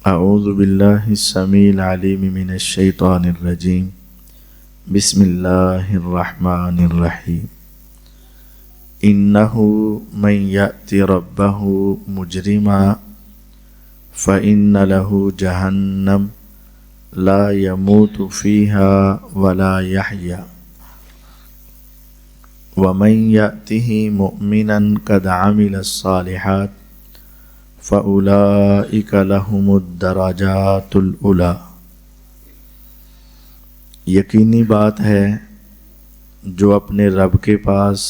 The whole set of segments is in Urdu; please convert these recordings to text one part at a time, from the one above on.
اعوذ باللہ السمیع العلیم من الشیطان الرجیم بسم اللہ الرحمن الرحیم انہ من یأت ربہ مجرما فإن له جہنم لا يموت فیہا ولا یحیا ومن یأتہ مؤمنا قد عمل الصالحات فَأُولَئِكَ لَهُمُ الدَّرَجَاتُ الْعُلَىٰ۔ یقینی بات ہے جو اپنے رب کے پاس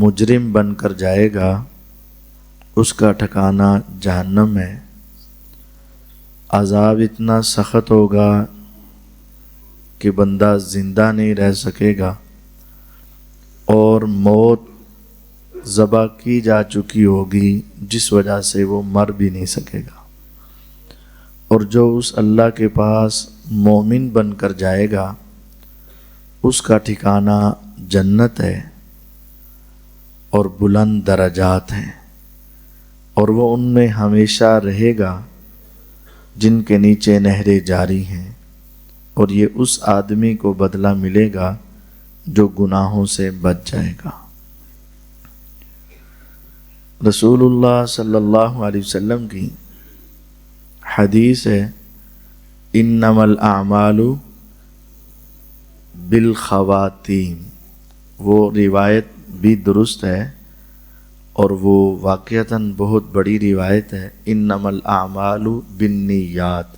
مجرم بن کر جائے گا اس کا ٹھکانہ جہنم ہے۔ عذاب اتنا سخت ہوگا کہ بندہ زندہ نہیں رہ سکے گا، اور موت ذبح کی جا چکی ہوگی جس وجہ سے وہ مر بھی نہیں سکے گا۔ اور جو اس اللہ کے پاس مومن بن کر جائے گا اس کا ٹھکانہ جنت ہے اور بلند درجات ہیں، اور وہ ان میں ہمیشہ رہے گا جن کے نیچے نہریں جاری ہیں، اور یہ اس آدمی کو بدلہ ملے گا جو گناہوں سے بچ جائے گا۔ رسول اللہ صلی اللہ علیہ وسلم کی حدیث ہے انما الاعمال بالخواتیم۔ وہ روایت بھی درست ہے اور وہ واقعتاً بہت بڑی روایت ہے۔ انما الاعمال بالنیات،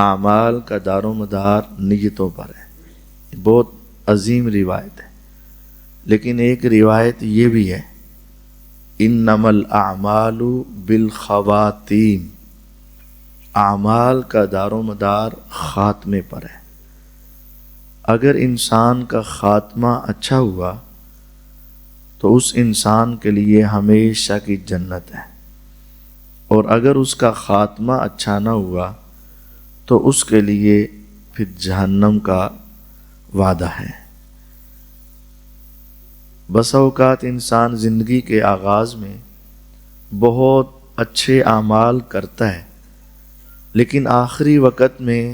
اعمال کا دار و مدار نیتوں پر ہے۔ بہت عظیم روایت ہے، لیکن ایک روایت یہ بھی ہے انما الاعمال بالخواتیم، اعمال کا دار و مدار خاتمے پر ہے۔ اگر انسان کا خاتمہ اچھا ہوا تو اس انسان کے لیے ہمیشہ کی جنت ہے، اور اگر اس کا خاتمہ اچھا نہ ہوا تو اس کے لیے پھر جہنم کا وعدہ ہے۔ بس اوقات انسان زندگی کے آغاز میں بہت اچھے اعمال کرتا ہے، لیکن آخری وقت میں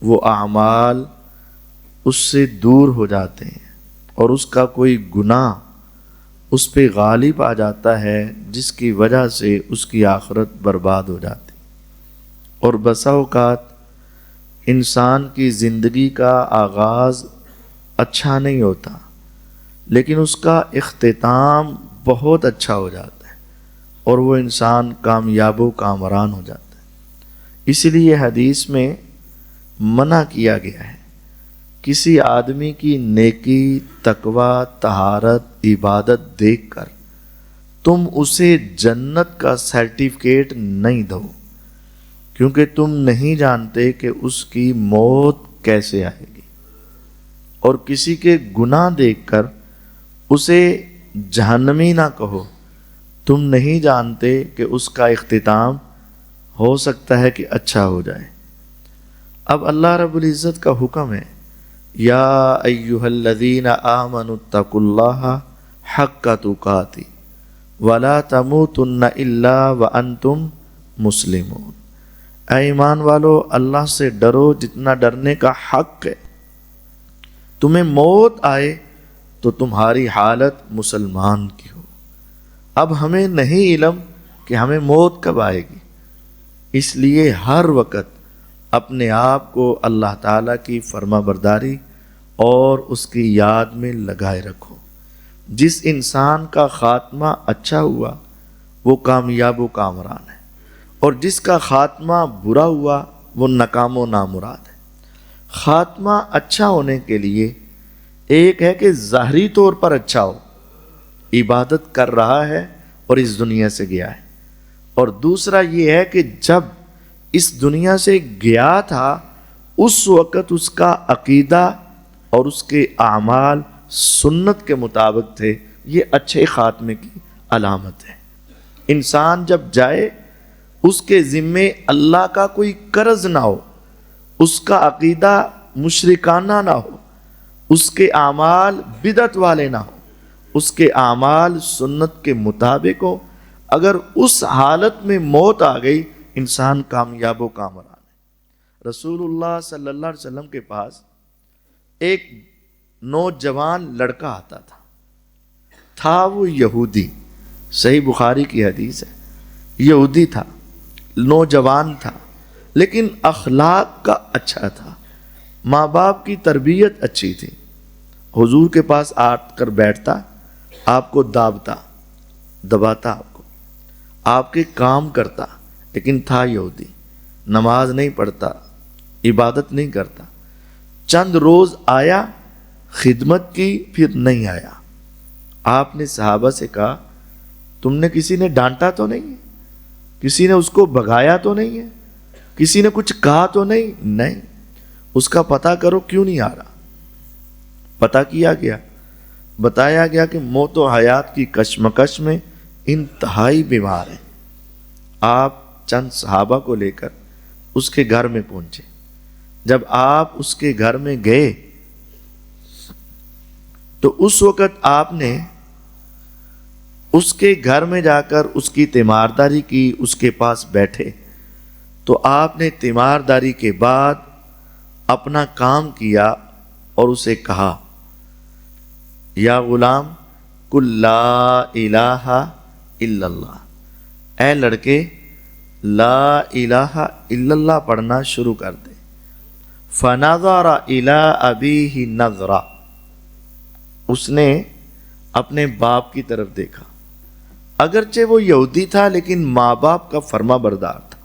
وہ اعمال اس سے دور ہو جاتے ہیں اور اس کا کوئی گناہ اس پہ غالب آ جاتا ہے جس کی وجہ سے اس کی آخرت برباد ہو جاتی۔ اور بسا اوقات انسان کی زندگی کا آغاز اچھا نہیں ہوتا، لیکن اس کا اختتام بہت اچھا ہو جاتا ہے اور وہ انسان کامیاب و کامران ہو جاتا ہے۔ اسی لیے حدیث میں منع کیا گیا ہے کسی آدمی کی نیکی، تقوی، طہارت، عبادت دیکھ کر تم اسے جنت کا سرٹیفکیٹ نہیں دو، کیونکہ تم نہیں جانتے کہ اس کی موت کیسے آئے گی۔ اور کسی کے گناہ دیکھ کر اسے جہنمی نہ کہو، تم نہیں جانتے کہ اس کا اختتام ہو سکتا ہے کہ اچھا ہو جائے۔ اب اللہ رب العزت کا حکم ہے یا ایھا الذین آمنوا اتقوا اللہ حق تقاتہ ولا تموتن الا وانتم مسلمون۔ اے ایمان والو، اللہ سے ڈرو جتنا ڈرنے کا حق ہے۔ تمہیں موت آئے تو تمہاری حالت مسلمان کی ہو۔ اب ہمیں نہیں علم کہ ہمیں موت کب آئے گی، اس لیے ہر وقت اپنے آپ کو اللہ تعالیٰ کی فرما برداری اور اس کی یاد میں لگائے رکھو۔ جس انسان کا خاتمہ اچھا ہوا وہ کامیاب و کامران ہے، اور جس کا خاتمہ برا ہوا وہ ناکام و نامراد ہے۔ خاتمہ اچھا ہونے کے لیے ایک ہے کہ ظاہری طور پر اچھا ہو، عبادت کر رہا ہے اور اس دنیا سے گیا ہے، اور دوسرا یہ ہے کہ جب اس دنیا سے گیا تھا اس وقت اس کا عقیدہ اور اس کے اعمال سنت کے مطابق تھے۔ یہ اچھے خاتمے کی علامت ہے۔ انسان جب جائے اس کے ذمے اللہ کا کوئی قرض نہ ہو، اس کا عقیدہ مشرکانہ نہ ہو، اس کے اعمال بدعت والے نہ ہوں، اس کے اعمال سنت کے مطابق ہو۔ اگر اس حالت میں موت آ گئی انسان کامیاب و کامران ہے۔ رسول اللہ صلی اللہ علیہ وسلم کے پاس ایک نوجوان لڑکا آتا تھا وہ یہودی، صحیح بخاری کی حدیث ہے، یہودی تھا، نوجوان تھا، لیکن اخلاق کا اچھا تھا، ماں باپ کی تربیت اچھی تھی، حضور کے پاس آ کر بیٹھتا، آپ کو دباتا، آپ کے کام کرتا، لیکن تھا یہودی، نماز نہیں پڑھتا، عبادت نہیں کرتا۔ چند روز آیا، خدمت کی، پھر نہیں آیا۔ آپ نے صحابہ سے کہا تم نے کسی نے ڈانٹا تو نہیں ہے، کسی نے اس کو بھگایا تو نہیں ہے، کسی نے کچھ کہا تو نہیں، اس کا پتہ کرو کیوں نہیں آ رہا۔ پتہ کیا گیا، بتایا گیا کہ موت و حیات کی کشمکش میں انتہائی بیمار ہے۔ آپ چند صحابہ کو لے کر اس کے گھر میں پہنچے۔ جب آپ اس کے گھر میں گئے تو اس وقت آپ نے اس کے گھر میں جا کر اس کی تیمارداری کی، اس کے پاس بیٹھے تو آپ نے تیمارداری کے بعد اپنا کام کیا اور اسے کہا یا غلام قل لا الہ الا اللہ، اے لڑکے لا الہ الا اللہ پڑھنا شروع کر دے۔ فنظر الی ابیہ نظرا، اس نے اپنے باپ کی طرف دیکھا، اگرچہ وہ یہودی تھا لیکن ماں باپ کا فرما بردار تھا،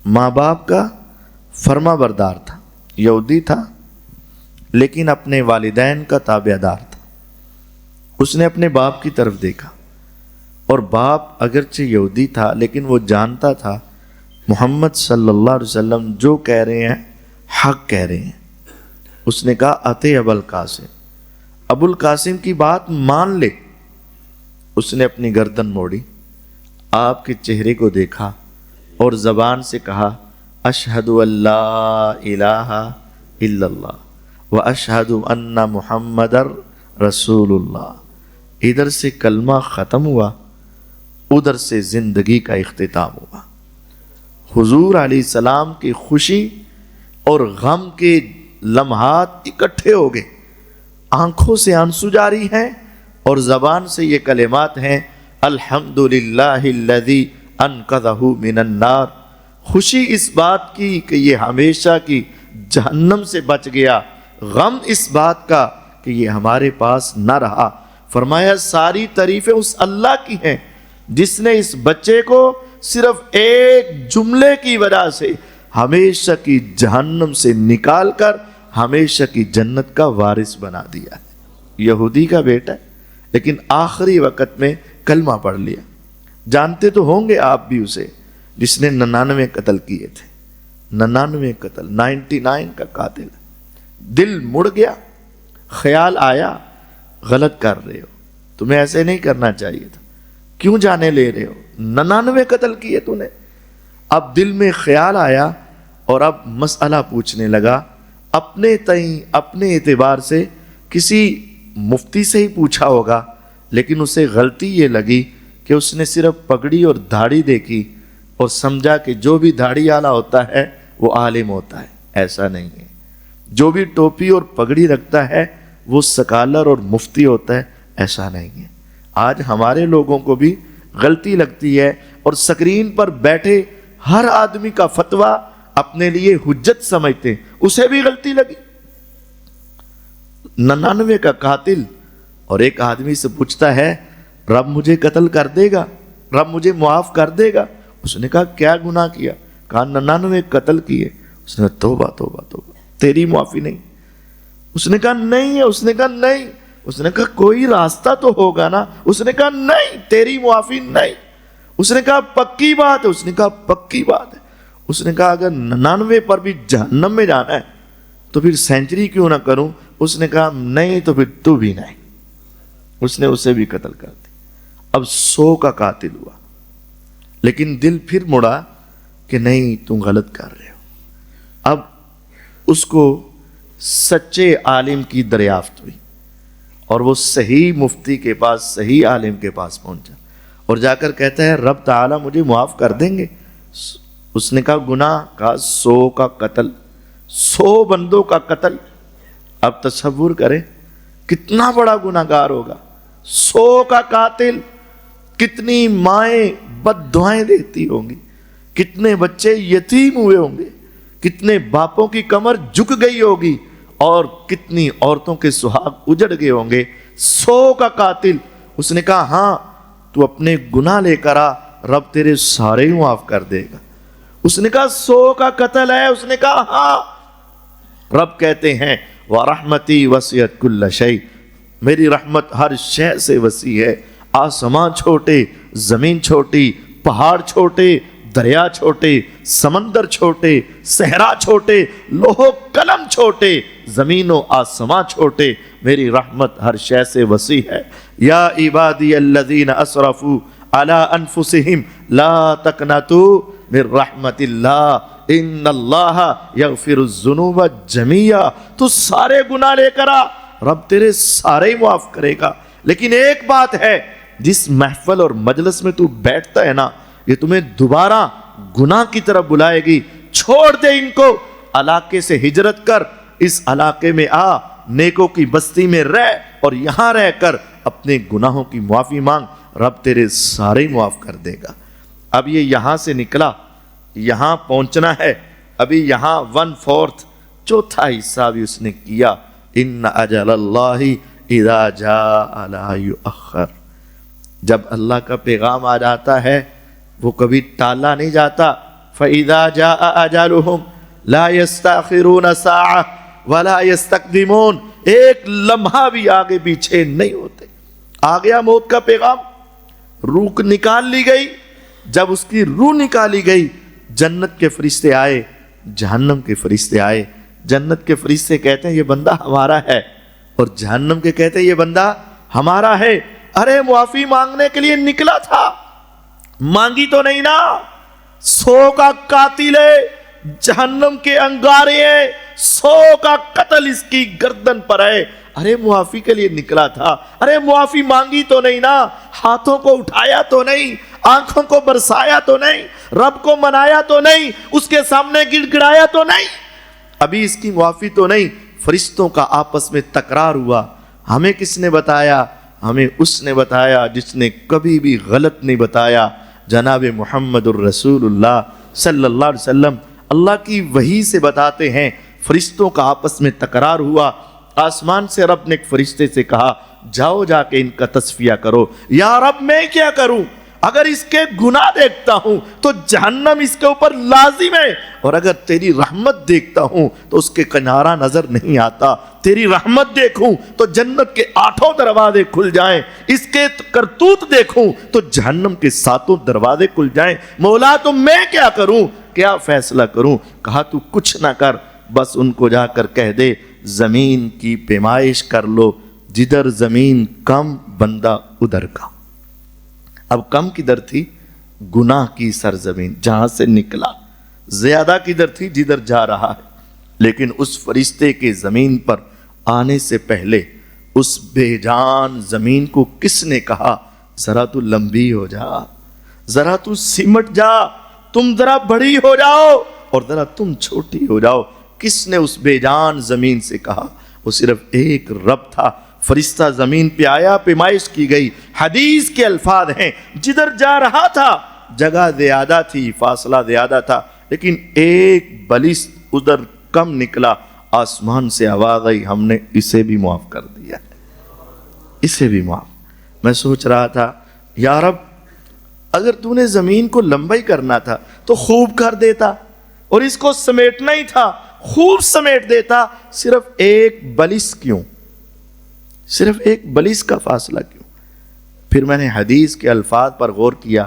ماں باپ کا فرما بردار تھا، یہودی تھا لیکن اپنے والدین کا تابع دار تھا۔ اس نے اپنے باپ کی طرف دیکھا، اور باپ اگرچہ یہودی تھا لیکن وہ جانتا تھا محمد صلی اللہ علیہ وسلم جو کہہ رہے ہیں حق کہہ رہے ہیں۔ اس نے کہا اتے ابو القاسم، ابو القاسم کی بات مان لے۔ اس نے اپنی گردن موڑی، آپ کے چہرے کو دیکھا اور زبان سے کہا اشہد ان لا الہ الا اللہ واشہد ان محمد رسول اللہ۔ ادھر سے کلمہ ختم ہوا، ادھر سے زندگی کا اختتام ہوا۔ حضور علیہ السلام کی خوشی اور غم کے لمحات اکٹھے ہو گئے، آنکھوں سے آنسو جاری ہیں اور زبان سے یہ کلمات ہیں الحمدللہ الذی انقذہ من النار۔ خوشی اس بات کی کہ یہ ہمیشہ کی جہنم سے بچ گیا، غم اس بات کا کہ یہ ہمارے پاس نہ رہا۔ فرمایا ساری تعریفیں اس اللہ کی ہیں جس نے اس بچے کو صرف ایک جملے کی وجہ سے ہمیشہ کی جہنم سے نکال کر ہمیشہ کی جنت کا وارث بنا دیا ہے۔ یہودی کا بیٹا ہے لیکن آخری وقت میں کلمہ پڑھ لیا۔ جانتے تو ہوں گے آپ بھی اسے جس نے 99 قتل کیے تھے، 99 قتل، 99 کا قاتل۔ دل مڑ گیا، خیال آیا غلط کر رہے ہو، تمہیں ایسے نہیں کرنا چاہیے تھا، کیوں جانے لے رہے ہو، 99 قتل کیے تو نے۔ اب دل میں خیال آیا اور اب مسئلہ پوچھنے لگا، اپنے تئیں اپنے اعتبار سے کسی مفتی سے ہی پوچھا ہوگا، لیکن اسے غلطی یہ لگی کہ اس نے صرف پگڑی اور داڑھی دیکھی اور سمجھا کہ جو بھی داڑھی والا ہوتا ہے وہ عالم ہوتا ہے۔ ایسا نہیں ہے، جو بھی ٹوپی اور پگڑی رکھتا ہے وہ سکالر اور مفتی ہوتا ہے، ایسا نہیں ہے۔ آج ہمارے لوگوں کو بھی غلطی لگتی ہے اور سکرین پر بیٹھے ہر آدمی کا فتویٰ اپنے لیے حجت سمجھتے ہیں، اسے بھی غلطی لگی۔ 99 کا قاتل اور ایک آدمی سے پوچھتا ہے رب مجھے قتل کر دے گا، رب مجھے معاف کر دے گا۔ اس نے کہا کیا گناہ کیا؟ کہا 99 قتل کیے۔ اس نے توبہ توبہ توبہ، تیری معافی نہیں۔ اس نے کہا نہیں ہے، اس نے کہا نہیں، اس نے کہا کوئی راستہ تو ہوگا نا، اس نے کہا نہیں تیری معافی نہیں۔ اس نے کہا پکی بات ہے، اس نے کہا پکی بات ہے۔ اس نے کہا اگر 99 پر بھی جہنم میں جانا ہے تو پھر سینچری کیوں نہ کروں؟ اس نے کہا نہیں تو پھر تو بھی نہیں۔ اس نے اسے بھی قتل کر دی۔ اب 100 کا قاتل ہوا، لیکن دل پھر مڑا کہ نہیں تم غلط کر رہے ہو۔ اب اس کو سچے عالم کی دریافت ہوئی اور وہ صحیح مفتی کے پاس، صحیح عالم کے پاس پہنچا اور جا کر کہتا ہے رب تعالیٰ مجھے معاف کر دیں گے؟ اس نے کہا گناہ، کہا 100 کا قتل، 100 بندوں کا قتل۔ اب تصور کریں کتنا بڑا گناہ گار ہوگا، 100 کا قاتل۔ کتنی مائیں بد دعائیں دیتی ہوں گی، کتنے بچے یتیم ہوئے ہوں گے، کتنے باپوں کی کمر جھک گئی ہوگی، اور کتنی عورتوں کے سہاگ اجڑ گئے ہوں گے۔ 100 کا قاتل۔ اس نے کہا ہاں تو اپنے گناہ لے کر آ، رب تیرے سارے ہی معاف کر دے گا۔ اس نے کہا 100 کا قتل ہے؟ اس نے کہا ہاں۔ رب کہتے ہیں وَرَحْمَتِي وَسِعَتْ كُلَّ شَيْءٍ، میری رحمت ہر شے سے وسیع ہے۔ آسمان چھوٹے، زمین چھوٹی، پہاڑ چھوٹے، دریا چھوٹے، سمندر چھوٹے، صحرا چھوٹے، لوح و قلم چھوٹے، زمین و آسمان چھوٹے، میری رحمت ہر شے سے وسیع ہے۔ یا عبادی الذین اسرفوا علی انفسہم لا تقنطوا من رحمت اللہ ان اللہ یغفر الذنوب جميعا۔ تو سارے گناہ لے کر آ، رب تیرے سارے معاف کرے گا۔ لیکن ایک بات ہے، جس محفل اور مجلس میں تو بیٹھتا ہے نا، یہ تمہیں دوبارہ گناہ کی طرف بلائے گی۔ چھوڑ دے ان کو، علاقے سے ہجرت کر، اس علاقے میں آ، نیکوں کی بستی میں رہ، اور یہاں رہ کر اپنے گناہوں کی معافی مانگ، رب تیرے سارے معاف کر دے گا۔ اب یہ یہاں سے نکلا، یہاں پہنچنا ہے، ابھی یہاں 1/4 چوتھا حصہ بھی اس نے کیا۔ ان اجل اللہ اذا جاء لا یؤخر، جب اللہ کا پیغام آ جاتا ہے وہ کبھی ٹالا نہیں جاتا۔ فَإِذَا جَاءَ أَجَلُهُمْ لَا يَسْتَأْخِرُونَ سَاعَةً وَلَا يَسْتَقْدِمُونَ، ایک لمحہ بھی آگے پیچھے نہیں ہوتے۔ آ گیا موت کا پیغام، روح نکال لی گئی۔ جب اس کی روح نکالی گئی، جنت کے فرشتے آئے، جہنم کے فرشتے آئے۔ جنت کے فرشتے کہتے ہیں یہ بندہ ہمارا ہے، اور جہنم کے کہتے ہیں یہ بندہ ہمارا ہے۔ ارے معافی مانگنے کے لیے نکلا تھا، مانگی تو نہیں نا۔ 100 کا قاتل ہے، جہنم کے انگارے ہیں، 100 کا قتل اس کی گردن پر ہے۔ ارے معافی کے لیے نکلا تھا، ارے معافی مانگی تو نہیں نا، ہاتھوں کو اٹھایا تو نہیں، آنکھوں کو برسایا تو نہیں، رب کو منایا تو نہیں، اس کے سامنے گڑ گڑایا تو نہیں، ابھی اس کی معافی تو نہیں۔ فرشتوں کا آپس میں تکرار ہوا۔ ہمیں کس نے بتایا؟ ہمیں اس نے بتایا جس نے کبھی بھی غلط نہیں بتایا، جناب محمد الرسول اللہ صلی اللہ علیہ وسلم۔ اللہ کی وحی سے بتاتے ہیں۔ فرشتوں کا آپس میں تکرار ہوا۔ آسمان سے رب نے ایک فرشتے سے کہا جاؤ جا کے ان کا تصفیہ کرو۔ یا رب میں کیا کروں؟ اگر اس کے گناہ دیکھتا ہوں تو جہنم اس کے اوپر لازم ہے، اور اگر تیری رحمت دیکھتا ہوں تو اس کے کنارہ نظر نہیں آتا۔ تیری رحمت دیکھوں تو جنت کے 8 دروازے کھل جائیں، اس کے کرتوت دیکھوں تو جہنم کے 7 دروازے کھل جائیں۔ مولا تو میں کیا کروں؟ کیا فیصلہ کروں؟ کہا تو کچھ نہ کر، بس ان کو جا کر کہہ دے زمین کی پیمائش کر لو، جدھر زمین کم بندہ ادھر کا۔ اب کم کدھر تھی؟ گناہ کی سرزمین جہاں سے نکلا۔ زیادہ کدھر تھی؟ جدھر جا رہا ہے۔ لیکن اس فرشتے کے زمین پر آنے سے پہلے اس بے جان زمین کو کس نے کہا ذرا تو لمبی ہو جا، ذرا تو سمٹ جا، تم ذرا بڑی ہو جاؤ اور ذرا تم چھوٹی ہو جاؤ؟ کس نے اس بے جان زمین سے کہا؟ وہ صرف ایک رب تھا۔ فرشتہ زمین پہ آیا، پیمائش کی گئی۔ حدیث کے الفاظ ہیں جدھر جا رہا تھا جگہ زیادہ تھی، فاصلہ زیادہ تھا، لیکن ایک بلش ادھر کم نکلا۔ آسمان سے آواز آئی ہم نے اسے بھی معاف کر دیا، اسے بھی معاف۔ میں سوچ رہا تھا یا رب اگر تو نے زمین کو لمبا ہی کرنا تھا تو خوب کر دیتا، اور اس کو سمیٹنا ہی تھا خوب سمیٹ دیتا۔ صرف ایک بلش کیوں؟ صرف ایک بلش کا فاصلہ کیوں؟ پھر میں نے حدیث کے الفاظ پر غور کیا۔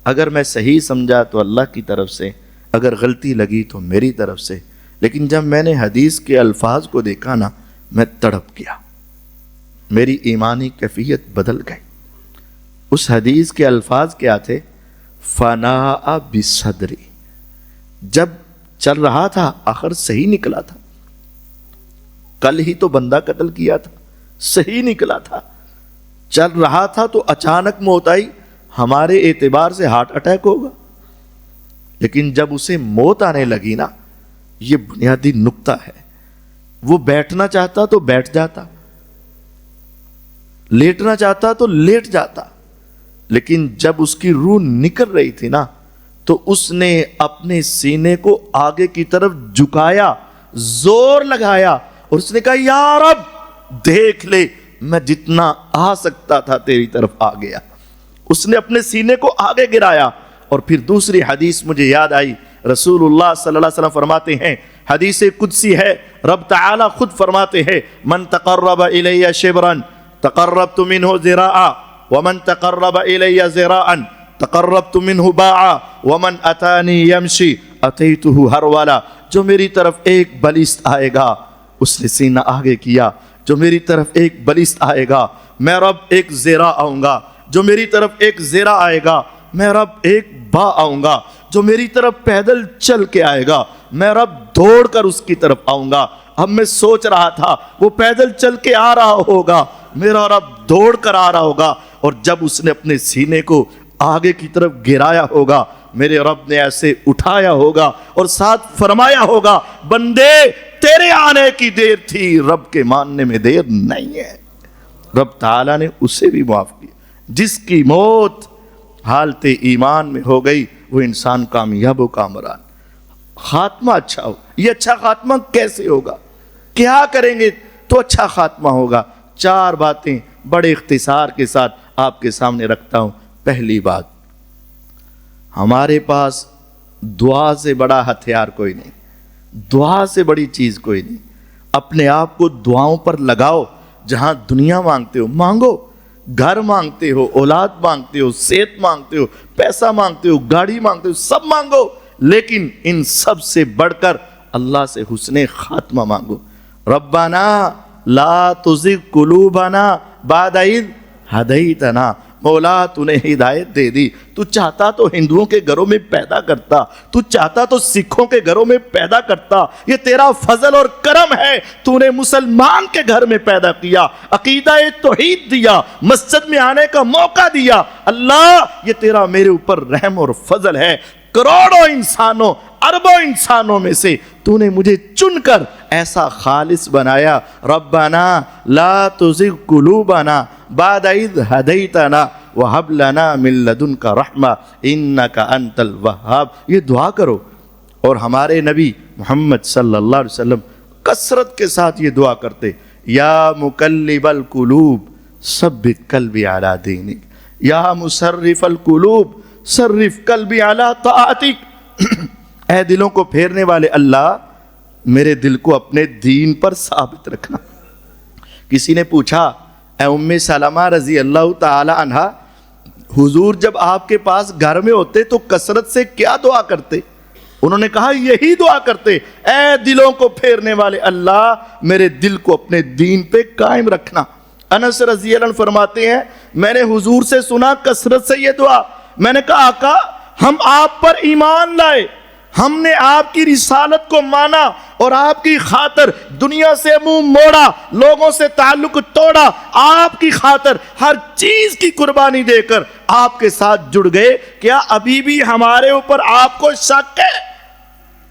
اگر میں صحیح سمجھا تو اللہ کی طرف سے، اگر غلطی لگی تو میری طرف سے، لیکن جب میں نے حدیث کے الفاظ کو دیکھا نا، میں تڑپ گیا، میری ایمانی کیفیت بدل گئی۔ اس حدیث کے الفاظ کیا تھے؟ فناء بصدری، جب چل رہا تھا آخر صحیح نکلا تھا، کل ہی تو بندہ قتل کیا تھا، صحیح نکلا تھا، چل رہا تھا تو اچانک موت آئی، ہمارے اعتبار سے ہارٹ اٹیک ہوگا، لیکن جب اسے موت آنے لگی نا، یہ بنیادی نقطہ ہے، وہ بیٹھنا چاہتا تو بیٹھ جاتا، لیٹنا چاہتا تو لیٹ جاتا، لیکن جب اس کی روح نکل رہی تھی نا تو اس نے اپنے سینے کو آگے کی طرف جھکایا، زور لگایا، اور اس نے کہا یا رب دیکھ لے میں جتنا آ سکتا تھا تیری طرف آ گیا۔ اس نے اپنے سینے کو آگے گرایا۔ اور پھر دوسری حدیث مجھے یاد آئی، رسول اللہ صلی اللہ علیہ وسلم فرماتے ہیں، حدیث قدسی ہے، رب تعالی خود فرماتے ہیں من تقرب الی شبرا تقربت منہ ذراعا ومن تقرب الی ذراعا تقربت منہ باعا ومن اتانی یمشی اتیتہ ہرولا۔ جو میری طرف ایک بلست آئے گا، اس نے سینہ آگے کیا، جو میری طرف ایک بلست آئے گا میں رب ایک زیرہ آؤں گا، جو میری طرف ایک زیرہ آئے گا میں رب ایک با آؤں گا، جو میری طرف پیدل چل کے آئے گا میں رب دوڑ کر اس کی طرف آؤں گا۔ اب میں سوچ رہا تھا وہ پیدل چل کے آ رہا ہوگا، میرا رب دوڑ کر آ رہا ہوگا، اور جب اس نے اپنے سینے کو آگے کی طرف گرایا ہوگا میرے رب نے ایسے اٹھایا ہوگا اور ساتھ فرمایا ہوگا بندے تیرے آنے کی دیر تھی، رب کے ماننے میں دیر نہیں ہے۔ رب تعالیٰ نے اسے بھی معاف کیا۔ جس کی موت حالت ایمان میں ہو گئی وہ انسان کامیاب و کامران، خاتمہ اچھا ہو۔ یہ اچھا خاتمہ کیسے ہوگا، کیا کریں گے تو اچھا خاتمہ ہوگا؟ 4 باتیں بڑے اختصار کے ساتھ آپ کے سامنے رکھتا ہوں۔ پہلی بات، ہمارے پاس دعا سے بڑا ہتھیار کوئی نہیں، دعا سے بڑی چیز کوئی نہیں۔ اپنے آپ کو دعاؤں پر لگاؤ، جہاں دنیا مانگتے ہو مانگو، گھر مانگتے ہو، اولاد مانگتے ہو، صحت مانگتے ہو، پیسہ مانگتے ہو، گاڑی مانگتے ہو، سب مانگو، لیکن ان سب سے بڑھ کر اللہ سے حسن خاتمہ مانگو۔ ربنا لا تزغ قلوبنا بعد اذ ہدیتنا، مولا تو نے ہدایت دے دی، تو چاہتا تو ہندوؤں کے گھروں میں پیدا کرتا، تو چاہتا تو سکھوں کے گھروں میں پیدا کرتا، یہ تیرا فضل اور کرم ہے، تو نے مسلمان کے گھر میں پیدا کیا، عقیدہ توحید دیا، مسجد میں آنے کا موقع دیا۔ اللہ یہ تیرا میرے اوپر رحم اور فضل ہے، کروڑوں انسانوں اربوں انسانوں میں سے تو نے مجھے چن کر ایسا خالص بنایا۔ ربنا لا تزغ قلوبنا بعد اذ ہدیتنا وہب لنا من لدنک رحمہ انک انت الوہاب۔ یہ دعا کرو۔ اور ہمارے نبی محمد صلی اللہ علیہ وسلم کثرت کے ساتھ یہ دعا کرتے، یا مقلب القلوب ثبت قلبی علی دینک، یا مصرف القلوب صرف قلبی علی طاعتک۔ اے دلوں کو پھیرنے والے اللہ، میرے دل کو اپنے دین پر ثابت رکھنا۔ کسی نے پوچھا اے ام سلمہ رضی اللہ تعالی عنہ، حضور جب آپ کے پاس گھر میں ہوتے تو کثرت سے کیا دعا کرتے؟ انہوں نے کہا یہی دعا کرتے، اے دلوں کو پھیرنے والے اللہ، میرے دل کو اپنے دین پہ قائم رکھنا۔ انس رضی اللہ عنہ فرماتے ہیں میں نے حضور سے سنا کثرت سے یہ دعا، میں نے کہا آقا ہم آپ پر ایمان لائے، ہم نے آپ کی رسالت کو مانا اور آپ کی خاطر دنیا سے منہ موڑا، لوگوں سے تعلق توڑا، آپ کی خاطر ہر چیز کی قربانی دے کر آپ کے ساتھ جڑ گئے، کیا ابھی بھی ہمارے اوپر آپ کو شک ہے؟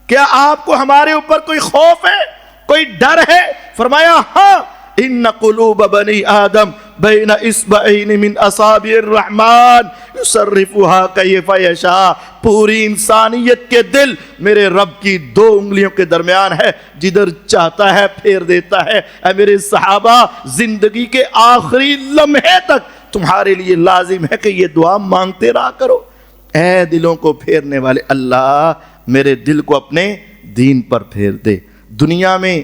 کیا آپ کو ہمارے اوپر کوئی خوف ہے، کوئی ڈر ہے؟ فرمایا ہاں، ان قلوب بنی آدم بین اصبعین من اصابع الرحمن یصرفها کیف یشاء۔ پوری انسانیت کے دل میرے رب کی 2 انگلیوں کے درمیان ہے، جدھر چاہتا ہے پھیر دیتا ہے۔ اے میرے صحابہ، زندگی کے آخری لمحے تک تمہارے لیے لازم ہے کہ یہ دعا مانگتے رہا کرو۔ اے دلوں کو پھیرنے والے اللہ، میرے دل کو اپنے دین پر پھیر دے۔ دنیا میں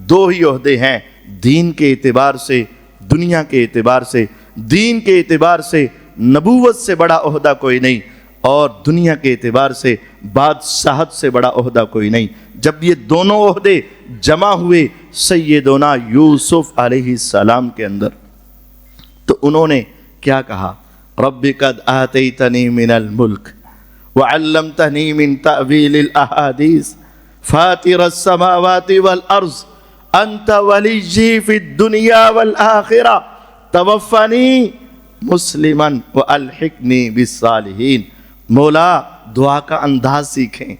2 ہی عہدے ہیں، دین کے اعتبار سے، دنیا کے اعتبار سے۔ دین کے اعتبار سے نبوت سے بڑا عہدہ کوئی نہیں، اور دنیا کے اعتبار سے بادشاہت سے بڑا عہدہ کوئی نہیں۔ جب یہ دونوں عہدے جمع ہوئے سیدنا یوسف علیہ السلام کے اندر، تو انہوں نے کیا کہا؟ رب قد آتیتنی من الملک وعلمتنی من تأویل الاحادیث فاطر السماوات والارض انت ولیجی فی الدنیا والآخرہ توفنی مسلما والحقنی بالصالحین۔ مولا دعا کا انداز سیکھیں،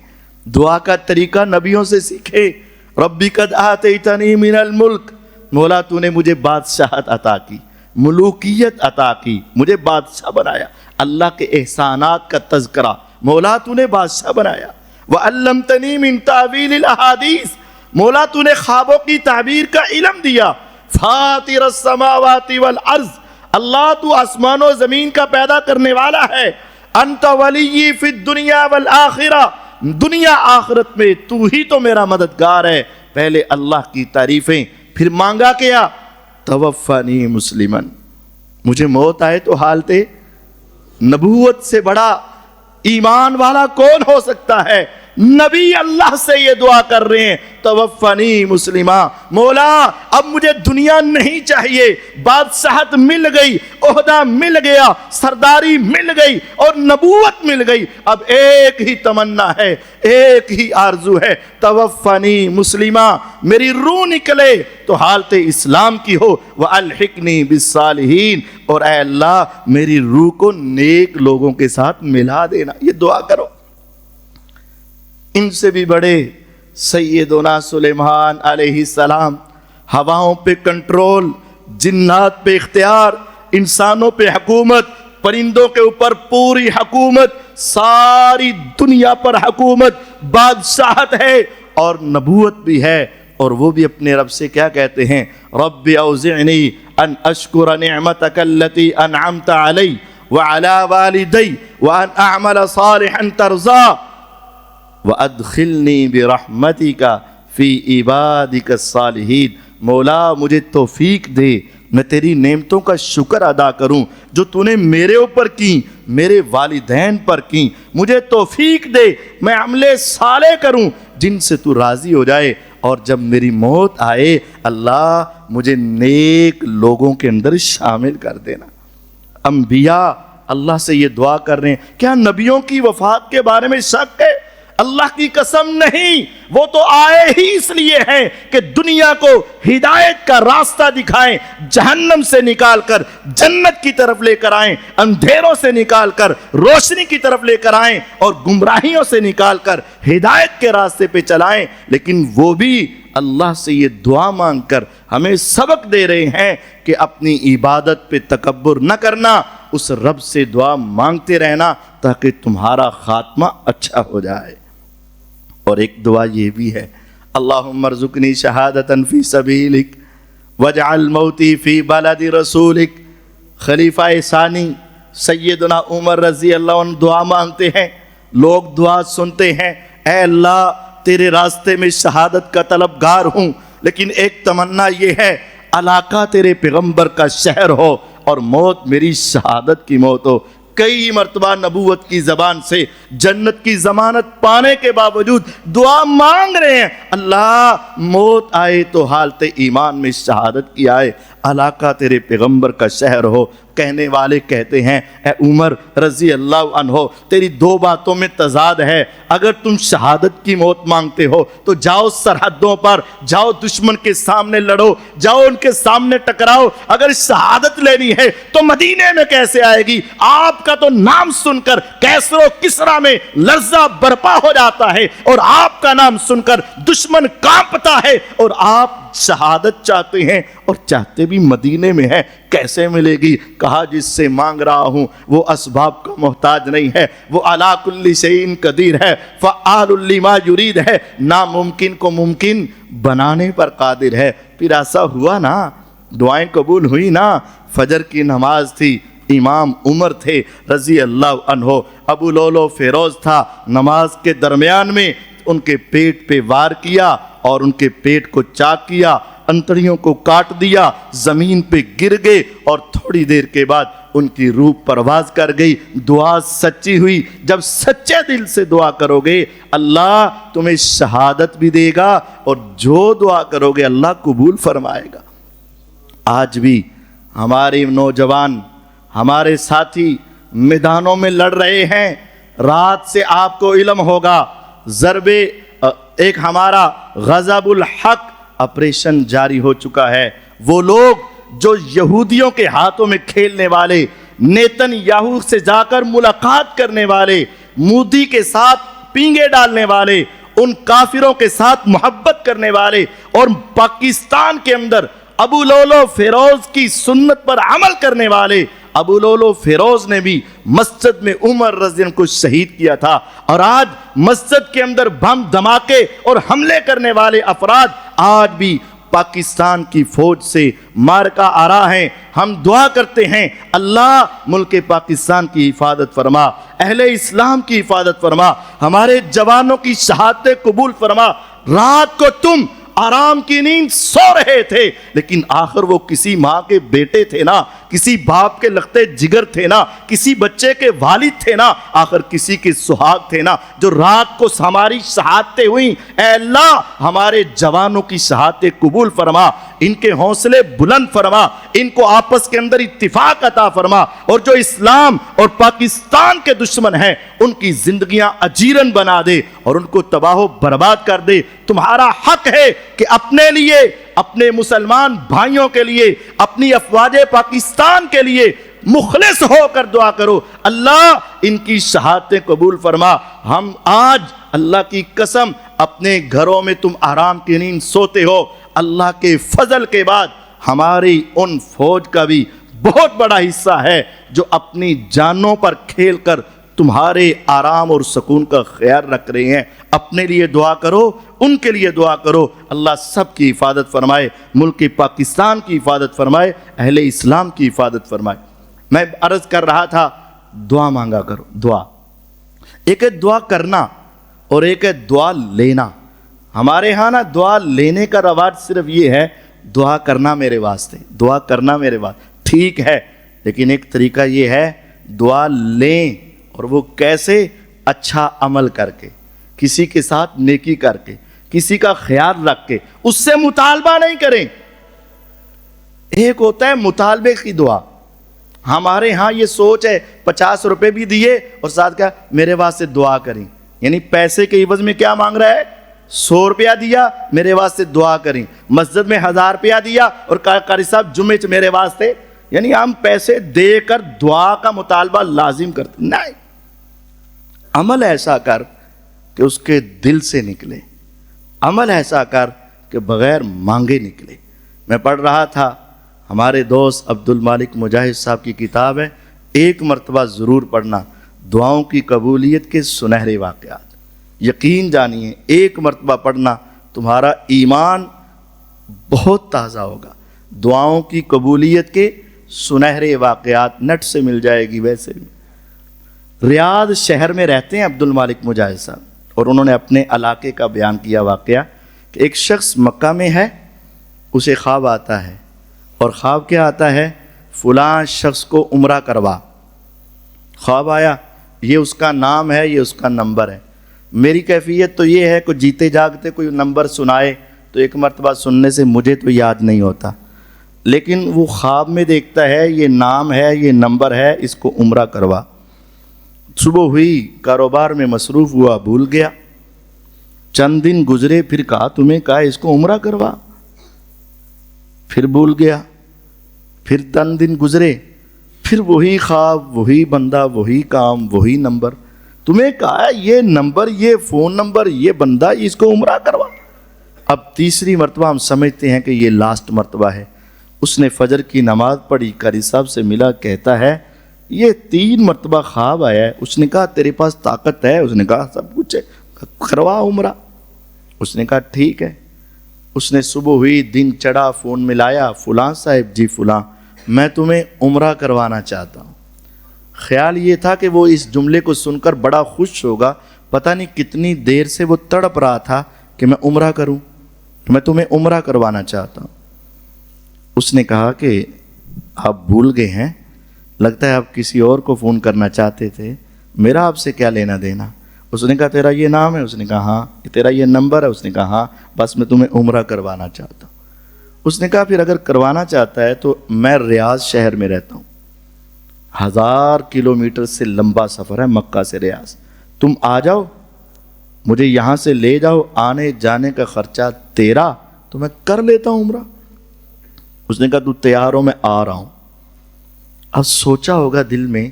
دعا کا طریقہ نبیوں سے سیکھیں۔ ربی قد آتیتنی من الملک، مولا تو نے مجھے بادشاہت عطا کی، ملوکیت عطا کی، مجھے بادشاہ بنایا۔ اللہ کے احسانات کا تذکرہ، مولا تو نے بادشاہ بنایا۔ وعلمتنی من تعویل الاحادیث، مولا تو نے خوابوں کی تعبیر کا علم دیا۔ فاطر السماوات والارض، اللہ تو آسمان و زمین کا پیدا کرنے والا ہے۔ انت ولی فی الدنیا والآخرہ، دنیا آخرت میں تو ہی تو میرا مددگار ہے۔ پہلے اللہ کی تعریفیں، پھر مانگا کیا؟ توفنی مسلمن، مجھے موت آئے تو حالت نبوت سے بڑا ایمان والا کون ہو سکتا ہے؟ نبی اللہ سے یہ دعا کر رہے ہیں، توفنی مسلمہ، مولا اب مجھے دنیا نہیں چاہیے، بادشاہت مل گئی، عہدہ مل گیا، سرداری مل گئی اور نبوت مل گئی، اب ایک ہی تمنا ہے، ایک ہی آرزو ہے، توفنی مسلمہ، میری روح نکلے تو حالت اسلام کی ہو، وَأَلْحِقْنِي بِالصَّالِحِينَ، اور اے اللہ میری روح کو نیک لوگوں کے ساتھ ملا دینا۔ یہ دعا کرو۔ ان سے بھی بڑے سیدنا سلیمان علیہ السلام، ہواؤں پہ کنٹرول، جنات پہ اختیار، انسانوں پہ حکومت، پرندوں کے اوپر پوری حکومت، ساری دنیا پر حکومت، بادشاہت ہے اور نبوت بھی ہے، اور وہ بھی اپنے رب سے کیا کہتے ہیں؟ رب اوزعنی ان اشکر نعمتک التی انعمت علی وعلی والدی وان اعمل صالحا ترضا وَأَدْخِلْنِي بِرَحْمَتِكَ فِي عِبَادِكَ الصَّالِحِينَ، مولا مجھے توفیق دے میں تیری نعمتوں کا شکر ادا کروں جو تو نے میرے اوپر کی، میرے والدین پر کی، مجھے توفیق دے میں عمل صالح کروں جن سے تو راضی ہو جائے، اور جب میری موت آئے اللہ مجھے نیک لوگوں کے اندر شامل کر دینا۔ انبیاء اللہ سے یہ دعا کر رہے ہیں۔ کیا نبیوں کی وفات کے بارے میں شک ہے؟ اللہ کی قسم نہیں، وہ تو آئے ہی اس لیے ہیں کہ دنیا کو ہدایت کا راستہ دکھائیں، جہنم سے نکال کر جنت کی طرف لے کر آئیں، اندھیروں سے نکال کر روشنی کی طرف لے کر آئیں، اور گمراہیوں سے نکال کر ہدایت کے راستے پہ چلائیں۔ لیکن وہ بھی اللہ سے یہ دعا مانگ کر ہمیں سبق دے رہے ہیں کہ اپنی عبادت پہ تکبر نہ کرنا، اس رب سے دعا مانگتے رہنا تاکہ تمہارا خاتمہ اچھا ہو جائے۔ اور ایک دعا یہ بھی ہے، اللہم ارزقنی شہادتا فی سبیلک واجعل موتی فی بلد رسولک۔ خلیفہ ثانی سیدنا عمر رضی اللہ عنہ دعا مانگتے ہیں، لوگ دعا سنتے ہیں، اے اللہ تیرے راستے میں شہادت کا طلبگار ہوں، لیکن ایک تمنا یہ ہے علاقہ تیرے پیغمبر کا شہر ہو اور موت میری شہادت کی موت ہو۔ کئی مرتبہ نبوت کی زبان سے جنت کی ضمانت پانے کے باوجود دعا مانگ رہے ہیں، اللہ موت آئے تو حالت ایمان میں شہادت کی آئے، علاقہ تیرے پیغمبر کا شہر ہو۔ کہنے والے کہتے ہیں اے عمر رضی اللہ عنہ تیری دو باتوں میں تضاد ہے، اگر تم شہادت کی موت مانگتے ہو تو جاؤ سرحدوں پر، جاؤ دشمن کے سامنے لڑو، جاؤ ان کے سامنے ٹکراؤ، اگر شہادت لینی ہے تو مدینے میں کیسے آئے گی؟ آپ کا تو نام سن کر کیسر و کسرا میں لرزہ برپا ہو جاتا ہے، اور آپ کا نام سن کر دشمن کانپتا ہے، اور آپ شہادت چاہتے ہیں اور چاہتے بھی مدینے میں ہے، کیسے ملے گی؟ کہا جس سے مانگ رہا ہوں وہ اسباب کا محتاج نہیں ہے، وہ علی کل شیء قدیر ہے، فعال لما یرید ہے، ناممکن کو ممکن بنانے پر قادر ہے۔ پھر ایسا ہوا نا، دعائیں قبول ہوئی نا۔ فجر کی نماز تھی، امام عمر تھے رضی اللہ عنہ، ابو لولو فیروز تھا، نماز کے درمیان میں ان کے پیٹ پہ وار کیا اور ان کے پیٹ کو چاک کیا، انتڑیوں کو کاٹ دیا، زمین پہ گر گئے، اور تھوڑی دیر کے بعد ان کی روح پرواز کر گئی۔ دعا سچی ہوئی۔ جب سچے دل سے دعا کرو گے اللہ تمہیں شہادت بھی دے گا، اور جو دعا کرو گے اللہ قبول فرمائے گا۔ آج بھی ہمارے نوجوان، ہمارے ساتھی میدانوں میں لڑ رہے ہیں۔ رات سے آپ کو علم ہوگا، ضرب ایک ہمارا غضب الحق آپریشن جاری ہو چکا ہے۔ وہ لوگ جو یہودیوں کے ہاتھوں میں کھیلنے والے، نیتن یاہو سے جا کر ملاقات کرنے والے، مودی کے ساتھ پینگے ڈالنے والے، ان کافروں کے ساتھ محبت کرنے والے، اور پاکستان کے اندر ابو لولو فیروز کی سنت پر عمل کرنے والے، ابو لولو فیروز نے بھی مسجد میں عمر رضی اللہ عنہ کو شہید کیا تھا، اور آج مسجد کے اندر بم دھماکے اور حملے کرنے والے افراد آج بھی پاکستان کی فوج سے مارکا آ رہا ہے۔ ہم دعا کرتے ہیں اللہ ملک پاکستان کی حفاظت فرما، اہل اسلام کی حفاظت فرما، ہمارے جوانوں کی شہادتیں قبول فرما۔ رات کو تم آرام کی نیند سو رہے تھے، لیکن آخر وہ کسی ماں کے بیٹے تھے نا، کسی باپ کے لگتے جگر تھے نا، کسی بچے کے والد تھے نا، آخر کسی کے سہاگ تھے نا، جو رات کو ہماری شہادتیں ہوئیں۔ اے اللہ ہمارے جوانوں کی شہادتیں قبول فرما، ان کے حوصلے بلند فرما، ان کو آپس کے اندر اتفاق عطا فرما، اور جو اسلام اور پاکستان کے دشمن ہیں ان کی زندگیاں اجیرن بنا دے اور ان کو تباہ و برباد کر دے۔ تمہارا حق ہے کہ اپنے لیے، اپنے مسلمان بھائیوں کے لیے، اپنی افواج پاکستان کے لیے مخلص ہو کر دعا کرو، اللہ ان کی شہادتیں قبول فرما۔ ہم آج اللہ کی قسم اپنے گھروں میں تم آرام کی نیند سوتے ہو، اللہ کے فضل کے بعد ہماری ان فوج کا بھی بہت بڑا حصہ ہے جو اپنی جانوں پر کھیل کر تمہارے آرام اور سکون کا خیال رکھ رہے ہیں۔ اپنے لیے دعا کرو، ان کے لیے دعا کرو، اللہ سب کی حفاظت فرمائے، ملک پاکستان کی حفاظت فرمائے، اہل اسلام کی حفاظت فرمائے۔ میں عرض کر رہا تھا دعا مانگا کرو۔ دعا ایک ہے دعا کرنا اور ایک ہے دعا لینا۔ ہمارے ہاں نا دعا لینے کا رواج صرف یہ ہے دعا کرنا میرے واسطے، دعا کرنا میرے واسطے، ٹھیک ہے، لیکن ایک طریقہ یہ ہے دعا لیں، اور وہ کیسے؟ اچھا عمل کر کے، کسی کے ساتھ نیکی کر کے، کسی کا خیال رکھ کے، اس سے مطالبہ نہیں کریں۔ ایک ہوتا ہے مطالبے کی دعا، ہمارے ہاں یہ سوچ ہے 50 روپے بھی دیے اور ساتھ کہا میرے واسطے دعا کریں، یعنی پیسے کے عوض میں کیا مانگ رہا ہے؟ 100 روپیہ دیا میرے واسطے دعا کریں، مسجد میں 1000 روپیہ دیا اور قاری صاحب جمعے چ میرے واسطے، یعنی ہم پیسے دے کر دعا کا مطالبہ لازم کرتے نہیں۔ عمل ایسا کر کہ اس کے دل سے نکلے، عمل ایسا کر کہ بغیر مانگے نکلے۔ میں پڑھ رہا تھا ہمارے دوست عبد المالک مجاہد صاحب کی کتاب ہے، ایک مرتبہ ضرور پڑھنا، دعاؤں کی قبولیت کے سنہرے واقعات۔ یقین جانیے ایک مرتبہ پڑھنا تمہارا ایمان بہت تازہ ہوگا۔ دعاؤں کی قبولیت کے سنہرے واقعات نٹ سے مل جائے گی۔ ویسے بھی ریاض شہر میں رہتے ہیں عبد المالک مجاہد صاحب، اور انہوں نے اپنے علاقے کا بیان کیا واقعہ کہ ایک شخص مکہ میں ہے، اسے خواب آتا ہے، اور خواب کیا آتا ہے؟ فلاں شخص کو عمرہ کروا۔ خواب آیا، یہ اس کا نام ہے، یہ اس کا نمبر ہے۔ میری کیفیت تو یہ ہے کہ جیتے جاگتے کوئی نمبر سنائے تو ایک مرتبہ سننے سے مجھے تو یاد نہیں ہوتا، لیکن وہ خواب میں دیکھتا ہے یہ نام ہے، یہ نمبر ہے، اس کو عمرہ کروا۔ صبح ہوئی، کاروبار میں مصروف ہوا، بھول گیا۔ چند دن گزرے، پھر کہا تمہیں کہا اس کو عمرہ کروا، پھر بھول گیا۔ پھر چند دن گزرے، پھر وہی خواب، وہی بندہ، وہی کام، وہی نمبر، تمہیں کہا یہ نمبر، یہ فون نمبر، یہ بندہ، اس کو عمرہ کروا۔ اب تیسری مرتبہ ہم سمجھتے ہیں کہ یہ لاسٹ مرتبہ ہے۔ اس نے فجر کی نماز پڑھی، قاری صاحب سے ملا، کہتا ہے یہ 3 مرتبہ خواب آیا ہے۔ اس نے کہا تیرے پاس طاقت ہے؟ اس نے کہا سب کچھ ہے، کروا عمرہ۔ اس نے کہا ٹھیک ہے۔ اس نے صبح ہوئی، دن چڑھا، فون ملایا، فلاں صاحب، جی فلاں، میں تمہیں عمرہ کروانا چاہتا ہوں۔ خیال یہ تھا کہ وہ اس جملے کو سن کر بڑا خوش ہوگا، پتہ نہیں کتنی دیر سے وہ تڑپ رہا تھا کہ میں عمرہ کروں، میں تمہیں عمرہ کروانا چاہتا ہوں۔ اس نے کہا کہ آپ بھول گئے ہیں، لگتا ہے آپ کسی اور کو فون کرنا چاہتے تھے، میرا آپ سے کیا لینا دینا؟ اس نے کہا تیرا یہ نام ہے؟ اس نے کہا ہاں۔ تیرا یہ نمبر ہے؟ اس نے کہا ہاں۔ بس میں تمہیں عمرہ کروانا چاہتا ہوں۔ اس نے کہا پھر اگر کروانا چاہتا ہے تو میں ریاض شہر میں رہتا ہوں، 1000 کلومیٹر سے لمبا سفر ہے مکہ سے ریاض، تم آ جاؤ، مجھے یہاں سے لے جاؤ، آنے جانے کا خرچہ تیرا، تو میں کر لیتا ہوں عمرہ۔ اس نے کہا تو تیار ہو؟ میں آ رہا ہوں۔ اب سوچا ہوگا دل میں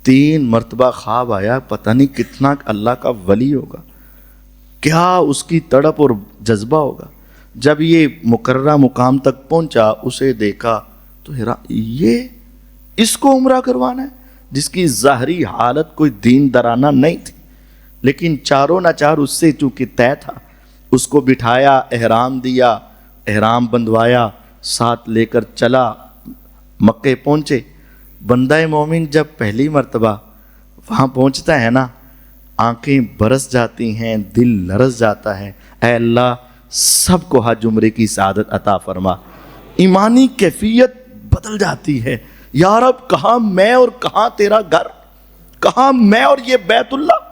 3 مرتبہ خواب آیا، پتہ نہیں کتنا اللہ کا ولی ہوگا، کیا اس کی تڑپ اور جذبہ ہوگا۔ جب یہ مقررہ مقام تک پہنچا، اسے دیکھا تو یہ اس کو عمرہ کروانا ہے، جس کی ظاہری حالت کوئی دین درانہ نہیں تھی، لیکن چاروں ناچار اس سے چونکہ طے تھا، اس کو بٹھایا، احرام دیا، احرام بندھوایا، ساتھ لے کر چلا، مکے پہنچے۔ بندہ مومن جب پہلی مرتبہ وہاں پہنچتا ہے نا، آنکھیں برس جاتی ہیں، دل لرز جاتا ہے، اے اللہ سب کو حج عمرے کی سعادت عطا فرما۔ ایمانی کیفیت بدل جاتی ہے، یا رب کہاں میں اور کہاں تیرا گھر، کہاں میں اور یہ بیت اللہ۔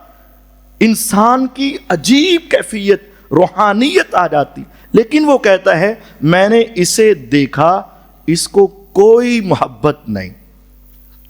انسان کی عجیب کیفیت، روحانیت آ جاتی، لیکن وہ کہتا ہے میں نے اسے دیکھا، اس کو کوئی محبت نہیں،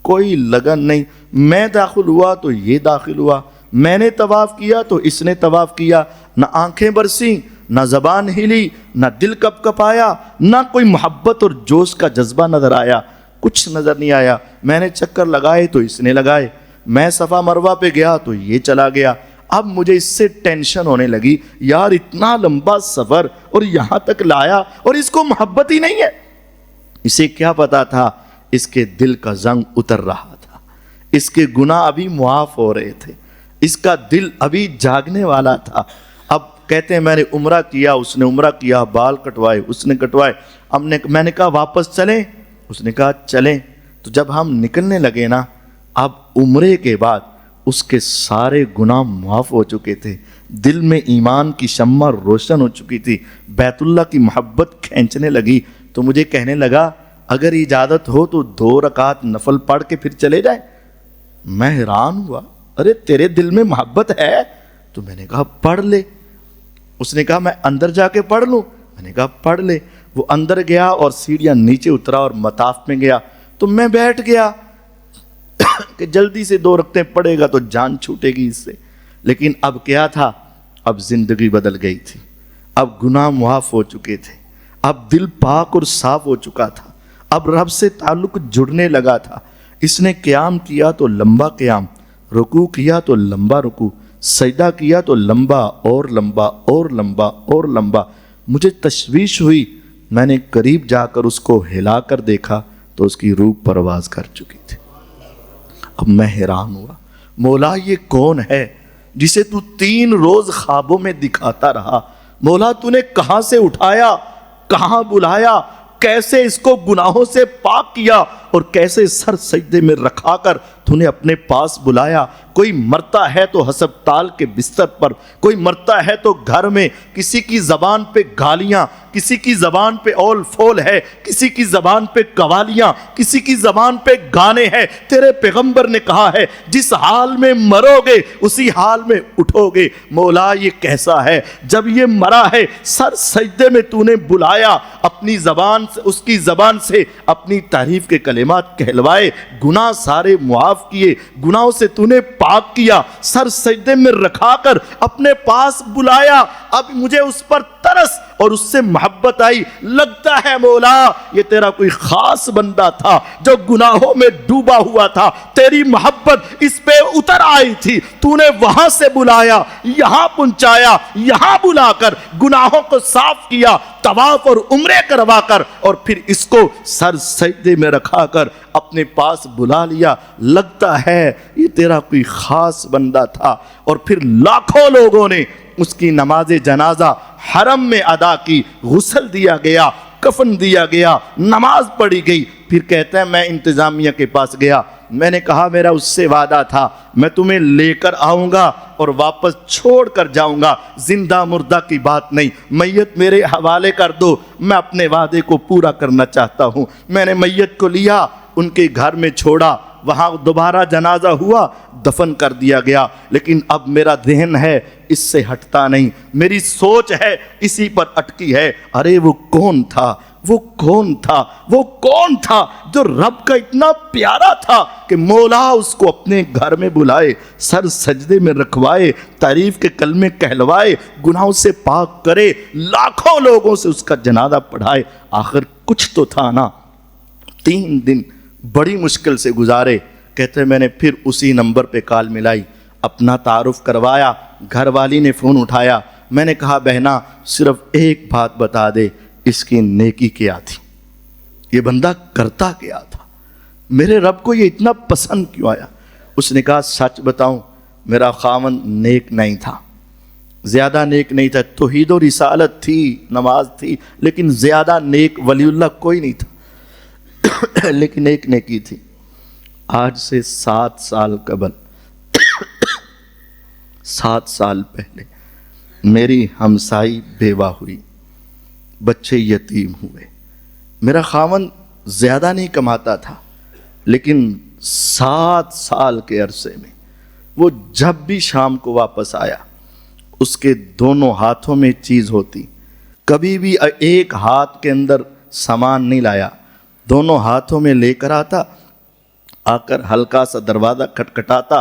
کوئی لگن نہیں، میں داخل ہوا تو یہ داخل ہوا، میں نے طواف کیا تو اس نے طواف کیا، نہ آنکھیں برسیں، نہ زبان ہلی، نہ دل کپ کپایا، نہ کوئی محبت اور جوش کا جذبہ نظر آیا، کچھ نظر نہیں آیا۔ میں نے چکر لگائے تو اس نے لگائے، میں صفا مروہ پہ گیا تو یہ چلا گیا۔ اب مجھے اس سے ٹینشن ہونے لگی، یار اتنا لمبا سفر اور یہاں تک لایا اور اس کو محبت ہی نہیں ہے۔ اسے کیا پتا تھا، اس کے دل کا زنگ اتر رہا تھا، اس کے گناہ ابھی معاف ہو رہے تھے، اس کا دل ابھی جاگنے والا تھا۔ اب کہتے ہیں میں نے عمرہ کیا، اس نے عمرہ کیا، بال کٹوائے، اس نے کٹوائے، میں نے کہا واپس چلیں، اس نے کہا چلیں۔ تو جب ہم نکلنے لگے نا، اب عمرے کے بعد اس کے سارے گناہ معاف ہو چکے تھے، دل میں ایمان کی شمع روشن ہو چکی تھی، بیت اللہ کی محبت کھینچنے لگی۔ تو مجھے کہنے لگا اگر اجازت ہو تو 2 رکعت نفل پڑھ کے پھر چلے جائیں۔ میں حیران ہوا، ارے تیرے دل میں محبت ہے؟ تو میں نے کہا پڑھ لے۔ اس نے کہا میں اندر جا کے پڑھ لوں؟ میں نے کہا پڑھ لے۔ وہ اندر گیا اور سیڑھیاں نیچے اترا اور مطاف میں گیا، تو میں بیٹھ گیا کہ جلدی سے 2 رکعتیں پڑھے گا تو جان چھوٹے گی اس سے۔ لیکن اب کیا تھا، اب زندگی بدل گئی تھی، اب گناہ معاف ہو چکے تھے، اب دل پاک اور صاف ہو چکا تھا، اب رب سے تعلق جڑنے لگا تھا۔ اس نے قیام کیا تو لمبا قیام، رکوع کیا تو لمبا رکوع، سجدہ کیا تو لمبا اور لمبا اور لمبا اور لمبا۔ مجھے تشویش ہوئی، میں نے قریب جا کر اس کو ہلا کر دیکھا تو اس کی روح پرواز کر چکی تھی۔ اب میں حیران ہوا، مولا یہ کون ہے جسے تو 3 روز خوابوں میں دکھاتا رہا؟ مولا تو نے کہاں سے اٹھایا، کہاں بلایا، کیسے اس کو گناہوں سے پاک کیا اور کیسے سر سجدے میں رکھا کر تو نے اپنے پاس بلایا۔ کوئی مرتا ہے تو ہسپتال کے بستر پر، کوئی مرتا ہے تو گھر میں، کسی کی زبان پہ گالیاں، کسی کی زبان پہ اول فول ہے، کسی کی زبان پہ قوالیاں، کسی کی زبان پہ گانے ہیں۔ تیرے پیغمبر نے کہا ہے جس حال میں مرو گے اسی حال میں اٹھو گے۔ مولا یہ کیسا ہے، جب یہ مرا ہے سر سجدے میں تو نے بلایا، اپنی زبان سے، اس کی زبان سے اپنی تعریف کے کلمات کہلوائے، گناہ سارے معاف کیے، گناہوں سے تو نے پاک کیا، سر سجدے میں رکھا کر اپنے پاس بلایا۔ اب مجھے اس پر ترس اور اس سے محبت آئی۔ لگتا ہے مولا یہ تیرا کوئی خاص بندہ تھا جو گناہوں میں ڈوبا ہوا تھا، تیری محبت اس پہ اتر آئی تھی، تو نے وہاں سے بلایا، یہاں پہنچایا، یہاں بلا کر گناہوں کو صاف کیا، طواف اور عمرے کروا کر، اور پھر اس کو سر سجدے میں رکھا کر اپنے پاس بلا لیا۔ لگتا ہے یہ تیرا کوئی خاص بندہ تھا۔ اور پھر لاکھوں لوگوں نے اس کی نماز جنازہ حرم میں ادا کی، غسل دیا گیا، کفن دیا گیا، نماز پڑھی گئی۔ پھر کہتا ہے میں انتظامیہ کے پاس گیا، میں نے کہا میرا اس سے وعدہ تھا میں تمہیں لے کر آؤں گا اور واپس چھوڑ کر جاؤں گا، زندہ مردہ کی بات نہیں، میت میرے حوالے کر دو، میں اپنے وعدے کو پورا کرنا چاہتا ہوں۔ میں نے میت کو لیا، ان کے گھر میں چھوڑا، وہاں دوبارہ جنازہ ہوا، دفن کر دیا گیا۔ لیکن اب میرا ذہن ہے اس سے ہٹتا نہیں، میری سوچ ہے اسی پر اٹکی ہے۔ ارے وہ کون تھا، وہ کون تھا، وہ کون تھا جو رب کا اتنا پیارا تھا کہ مولا اس کو اپنے گھر میں بلائے، سر سجدے میں رکھوائے، تعریف کے کلمے کہلوائے، گناہوں سے پاک کرے، لاکھوں لوگوں سے اس کا جنازہ پڑھائے۔ آخر کچھ تو تھا نا۔ 3 دن بڑی مشکل سے گزارے، کہتے میں نے پھر اسی نمبر پہ کال ملائی، اپنا تعارف کروایا، گھر والی نے فون اٹھایا، میں نے کہا بہنا صرف ایک بات بتا دے، اس کی نیکی کیا تھی، یہ بندہ کرتا کیا تھا، میرے رب کو یہ اتنا پسند کیوں آیا؟ اس نے کہا سچ بتاؤں میرا خاوند نیک نہیں تھا، زیادہ نیک نہیں تھا، توحید و رسالت تھی، نماز تھی، لیکن زیادہ نیک ولی اللہ کوئی نہیں تھا، لیکن ایک نیکی تھی، آج سے 7 سال قبل 7 سال پہلے میری ہمسائی بیوہ ہوئی، بچے یتیم ہوئے، میرا خاوند زیادہ نہیں کماتا تھا، لیکن 7 سال کے عرصے میں وہ جب بھی شام کو واپس آیا اس کے دونوں ہاتھوں میں چیز ہوتی، کبھی بھی ایک ہاتھ کے اندر سامان نہیں لایا، دونوں ہاتھوں میں لے کر آتا، آ کر ہلکا سا دروازہ کھٹکھٹاتا،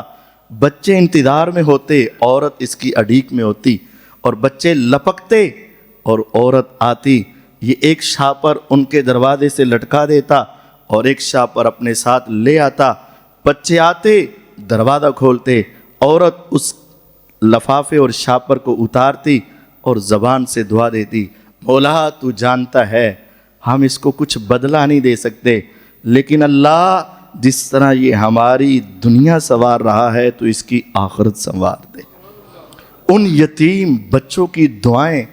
بچے انتظار میں ہوتے، عورت اس کی اڈیک میں ہوتی اور بچے لپکتے اور عورت آتی، یہ ایک شاپر ان کے دروازے سے لٹکا دیتا اور ایک شاپر اپنے ساتھ لے آتا، بچے آتے دروازہ کھولتے، عورت اس لفافے اور شاپر کو اتارتی اور زبان سے دعا دیتی، مولا تو جانتا ہے ہم اس کو کچھ بدلہ نہیں دے سکتے، لیکن اللہ جس طرح یہ ہماری دنیا سنوار رہا ہے تو اس کی آخرت سنوار دے۔ ان یتیم بچوں کی دعائیں،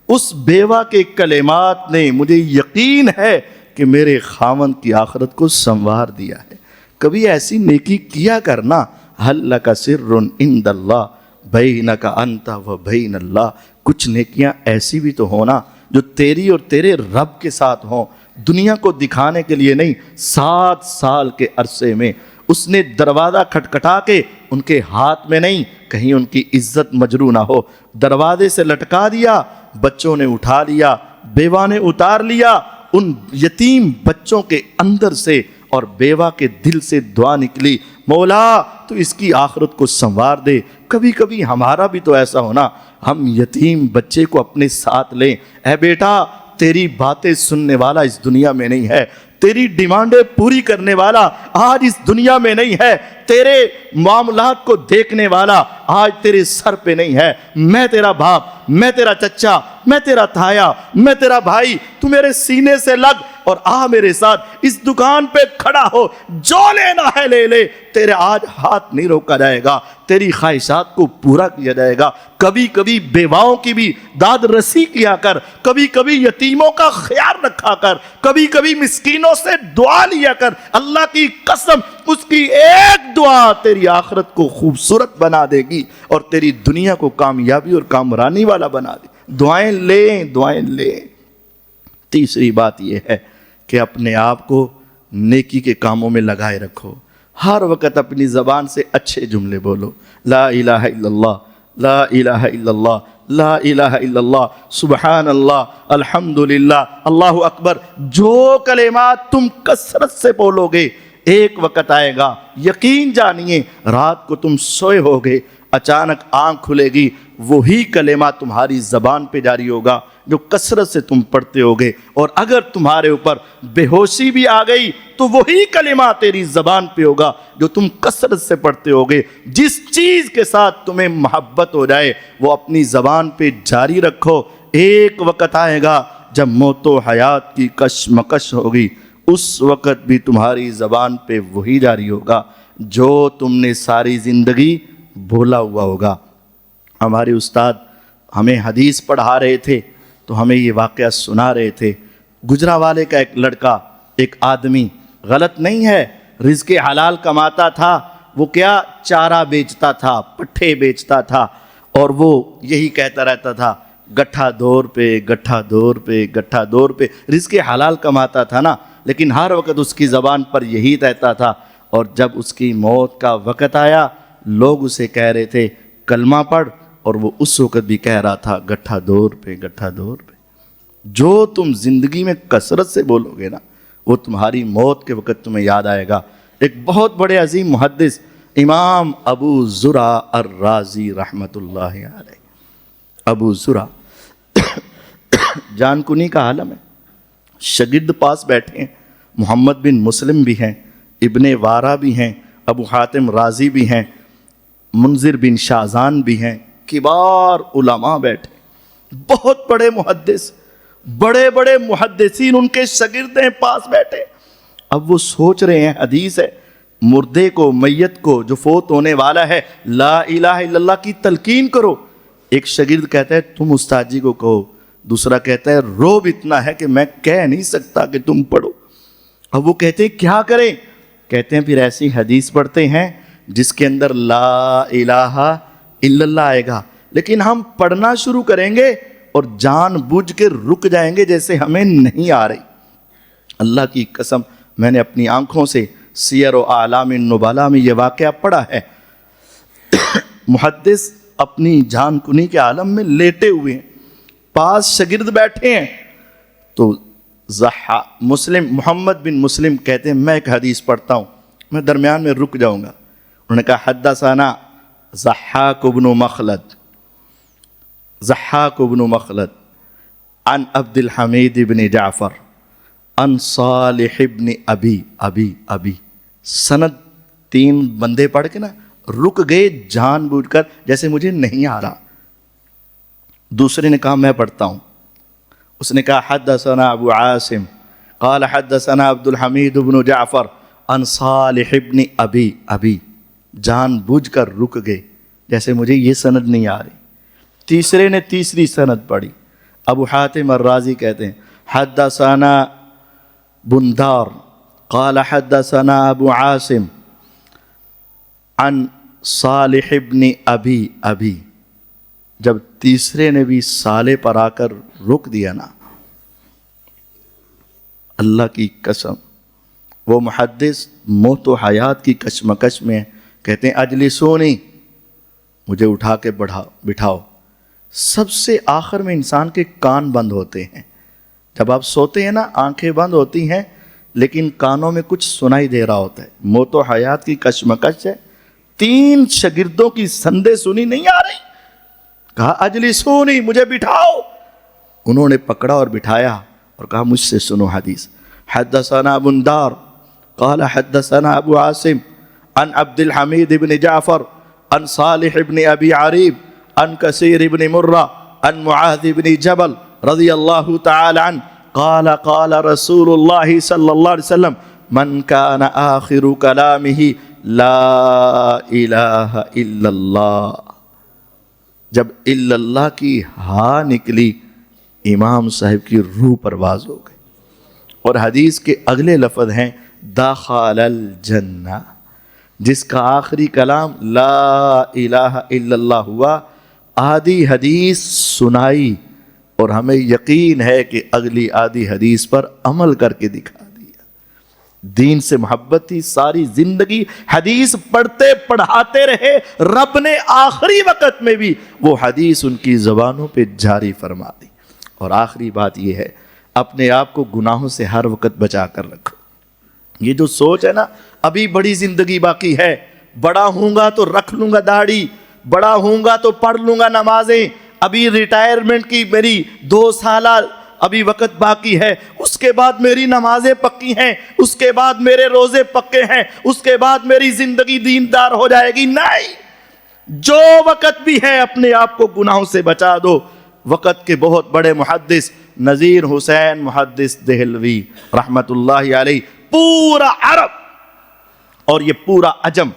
اس بیوہ کے کلمات نے مجھے یقین ہے کہ میرے خاوند کی آخرت کو سنوار دیا ہے۔ کبھی ایسی نیکی کیا کرنا، حل لک سر عند اللہ بینک انت و بین اللہ، کچھ نیکیاں ایسی بھی تو ہونا جو تیری اور تیرے رب کے ساتھ ہوں، دنیا کو دکھانے کے لیے نہیں۔ 7 سال کے عرصے میں اس نے دروازہ کھٹکھٹا کے ان کے ہاتھ میں نہیں، کہیں ان کی عزت مجروح نہ ہو، دروازے سے لٹکا دیا، بچوں نے اٹھا لیا، بیوہ نے اتار لیا، ان یتیم بچوں کے اندر سے اور بیوہ کے دل سے دعا نکلی، مولا تو اس کی آخرت کو سنوار دے۔ کبھی کبھی ہمارا بھی تو ایسا ہونا، ہم یتیم بچے کو اپنے ساتھ لیں، اے بیٹا تیری باتیں سننے والا اس دنیا میں نہیں ہے، تیری ڈیمانڈیں پوری کرنے والا آج اس دنیا میں نہیں ہے، تیرے معاملات کو دیکھنے والا آج تیرے سر پہ نہیں ہے، میں تیرا باپ، میں تیرا چچا، میں تیرا تایا، میں تیرا بھائی، تو میرے سینے سے لگ اور آ میرے ساتھ اس دکان پہ کھڑا ہو، جو لینا ہے لے لے، تیرے آج ہاتھ نہیں روکا جائے گا، تیری خواہشات کو پورا کیا جائے گا۔ کبھی کبھی بیواؤں کی بھی داد رسی کیا کر، کبھی کبھی یتیموں کا خیال رکھا کر، کبھی کبھی مسکینوں سے دعا لیا کر، اللہ کی قسم اس کی ایک دعا تیری آخرت کو خوبصورت بنا دے گی اور تیری دنیا کو کامیابی اور کامرانی والا بنا دے۔ دعائیں لیں، دعائیں لیں۔ تیسری بات یہ ہے کہ اپنے آپ کو نیکی کے کاموں میں لگائے رکھو، ہر وقت اپنی زبان سے اچھے جملے بولو، لا الہ الا اللہ، لا الہ الا اللہ، لا الہ الا اللہ، سبحان اللہ، الحمدللہ، اللہ اکبر۔ جو کلمات تم کثرت سے بولو گے، ایک وقت آئے گا، یقین جانیے رات کو تم سوئے ہوگے، اچانک آنکھ کھلے گی، وہی کلمہ تمہاری زبان پہ جاری ہوگا جو کثرت سے تم پڑھتے ہوگے، اور اگر تمہارے اوپر بے ہوشی بھی آ گئی تو وہی کلمہ تیری زبان پہ ہوگا جو تم کثرت سے پڑھتے ہوگے۔ جس چیز کے ساتھ تمہیں محبت ہو جائے وہ اپنی زبان پہ جاری رکھو، ایک وقت آئے گا جب موت و حیات کی کشمکش ہوگی، اس وقت بھی تمہاری زبان پہ وہی جاری ہوگا جو تم نے ساری زندگی بولا ہوا ہوگا۔ ہمارے استاد ہمیں حدیث پڑھا رہے تھے تو ہمیں یہ واقعہ سنا رہے تھے، گجرانوالے کا ایک لڑکا، ایک آدمی، غلط نہیں ہے، رزق حلال کماتا تھا، وہ کیا چارہ بیچتا تھا، پٹھے بیچتا تھا، اور وہ یہی کہتا رہتا تھا گٹھا 2 روپے، گٹھا 2 روپے، گٹھا 2 روپے، رزق حلال کماتا تھا نا، لیکن ہر وقت اس کی زبان پر یہی رہتا تھا، اور جب اس کی موت کا وقت آیا لوگ اسے کہہ رہے تھے کلمہ پڑھ، اور وہ اس وقت بھی کہہ رہا تھا گٹھا 2 روپے، گٹھا 2 روپے۔ جو تم زندگی میں کثرت سے بولو گے نا وہ تمہاری موت کے وقت تمہیں یاد آئے گا۔ ایک بہت بڑے عظیم محدث امام ابو زرع الرازی رحمۃ اللہ علیہ، ابو زرع جان کنی کا عالم ہے، شاگرد پاس بیٹھے ہیں، محمد بن مسلم بھی ہیں، ابن وارا بھی ہیں، ابو حاتم رازی بھی ہیں، منذر بن شازان بھی ہیں، کبار علماء بیٹھے، بہت بڑے محدث، بڑے بڑے محدثین ان کے شاگرد ہیں پاس بیٹھے۔ اب وہ سوچ رہے ہیں، حدیث ہے مردے کو، میت کو جو فوت ہونے والا ہے، لا الہ الا اللہ کی تلقین کرو۔ ایک شاگرد کہتا ہے تم استاد جی کو کہو، دوسرا کہتا ہے روب اتنا ہے کہ میں کہہ نہیں سکتا کہ تم پڑھو۔ اب وہ کہتے ہیں کیا کریں؟ کہتے ہیں پھر ایسی حدیث پڑھتے ہیں جس کے اندر لا الہ الا اللہ آئے گا، لیکن ہم پڑھنا شروع کریں گے اور جان بوجھ کے رک جائیں گے جیسے ہمیں نہیں آ رہی۔ اللہ کی قسم میں نے اپنی آنکھوں سے سیر و اعلام النبلاء میں یہ واقعہ پڑھا ہے۔ محدث اپنی جان کنی کے عالم میں لیٹے ہوئے ہیں، پاس شاگرد بیٹھے ہیں، تو مسلم محمد بن مسلم کہتے ہیں میں ایک حدیث پڑھتا ہوں، میں درمیان میں رک جاؤں گا۔ انہوں نے کہا حدثنا ضحاک بن مخلد، ضحاک بن مخلد عن عبد الحمید بن جعفر عن صالح بن ابی سند 3 بندے پڑھ کے نا رک گئے جان بوجھ کر جیسے مجھے نہیں آ رہا۔ دوسرے نے کہا میں پڑھتا ہوں، اس نے کہا حدثنا ابو عاصم قال حدثنا عبد الحمید بن جعفر عن صالح بن ابی جان بوجھ کر رک گئے جیسے مجھے یہ سند نہیں آ رہی۔ تیسرے نے تیسری سند پڑھی، ابو حاتم الرازی کہتے ہیں حدثنا بندار قال حدثنا ابو عاصم عن صالح بن ابی جب تیسرے نے بھی صالح پر آ کر رک دیا نا، اللہ کی قسم وہ محدث موت و حیات کی کشمکش میں کہتے ہیں اجلسونی، مجھے اٹھا کے بٹھاؤ۔ سب سے آخر میں انسان کے کان بند ہوتے ہیں، جب آپ سوتے ہیں نا آنکھیں بند ہوتی ہیں لیکن کانوں میں کچھ سنائی دے رہا ہوتا ہے، موت و حیات کی کشمکش ہے۔ 3 شاگردوں کی سندیں سنی نہیں آ رہی، کہا اجلسونی، مجھے بٹھاؤ۔ انہوں نے پکڑا اور بٹھایا اور کہا مجھ سے سنو حدیث۔ حدثنا بندار قال حدثنا ابو عاصم عن عبد الحمید بن جعفر عن صالح بن ابی عریب عن کثیر بن مرہ عن معاذ بن جبل رضی اللہ تعالی عنہ قال قال رسول اللہ صلی اللہ علیہ وسلم من کان آخر کلامہ لا الہ الا اللہ۔ جب الا اللہ کی ہاں نکلی امام صاحب کی روح پرواز ہو گئی۔ اور حدیث کے اگلے لفظ ہیں دخل الجنہ، جس کا آخری کلام لا الہ الا اللہ ہوا، آدھی حدیث سنائی اور ہمیں یقین ہے کہ اگلی آدھی حدیث پر عمل کر کے دکھا دیا۔ دین سے محبت تھی، ساری زندگی حدیث پڑھتے پڑھاتے رہے، رب نے آخری وقت میں بھی وہ حدیث ان کی زبانوں پہ جاری فرما دی۔ اور آخری بات یہ ہے اپنے آپ کو گناہوں سے ہر وقت بچا کر رکھو۔ یہ جو سوچ ہے نا ابھی بڑی زندگی باقی ہے، بڑا ہوں گا تو رکھ لوں گا داڑھی، بڑا ہوں گا تو پڑھ لوں گا نمازیں، ابھی ریٹائرمنٹ کی میری 2 سالہ ابھی وقت باقی ہے، اس کے بعد میری نمازیں پکی ہیں، اس کے بعد میرے روزے پکے ہیں، اس کے بعد میری زندگی دیندار ہو جائے گی۔ نہیں، جو وقت بھی ہے اپنے آپ کو گناہوں سے بچا دو۔ وقت کے بہت بڑے محدث نذیر حسین محدث دہلوی رحمت اللہ علیہ، پورا عرب اور یہ پورا عجم،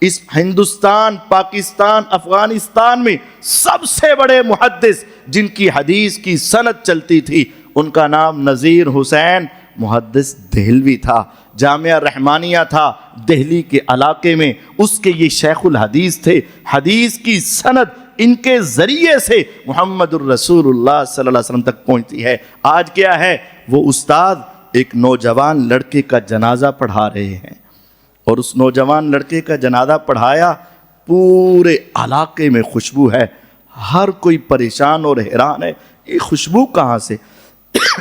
اس ہندوستان، پاکستان، افغانستان میں سب سے بڑے محدث جن کی حدیث کی سند چلتی تھی، ان کا نام نذیر حسین محدث دہلوی تھا۔ جامعہ رحمانیہ تھا دہلی کے علاقے میں، اس کے یہ شیخ الحدیث تھے۔ حدیث کی سند ان کے ذریعے سے محمد الرسول اللہ صلی اللہ علیہ وسلم تک پہنچتی ہے۔ آج کیا ہے، وہ استاد ایک نوجوان لڑکے کا جنازہ پڑھا رہے ہیں، اور اس نوجوان لڑکے کا جنازہ پڑھایا، پورے علاقے میں خوشبو ہے، ہر کوئی پریشان اور حیران ہے یہ خوشبو کہاں سے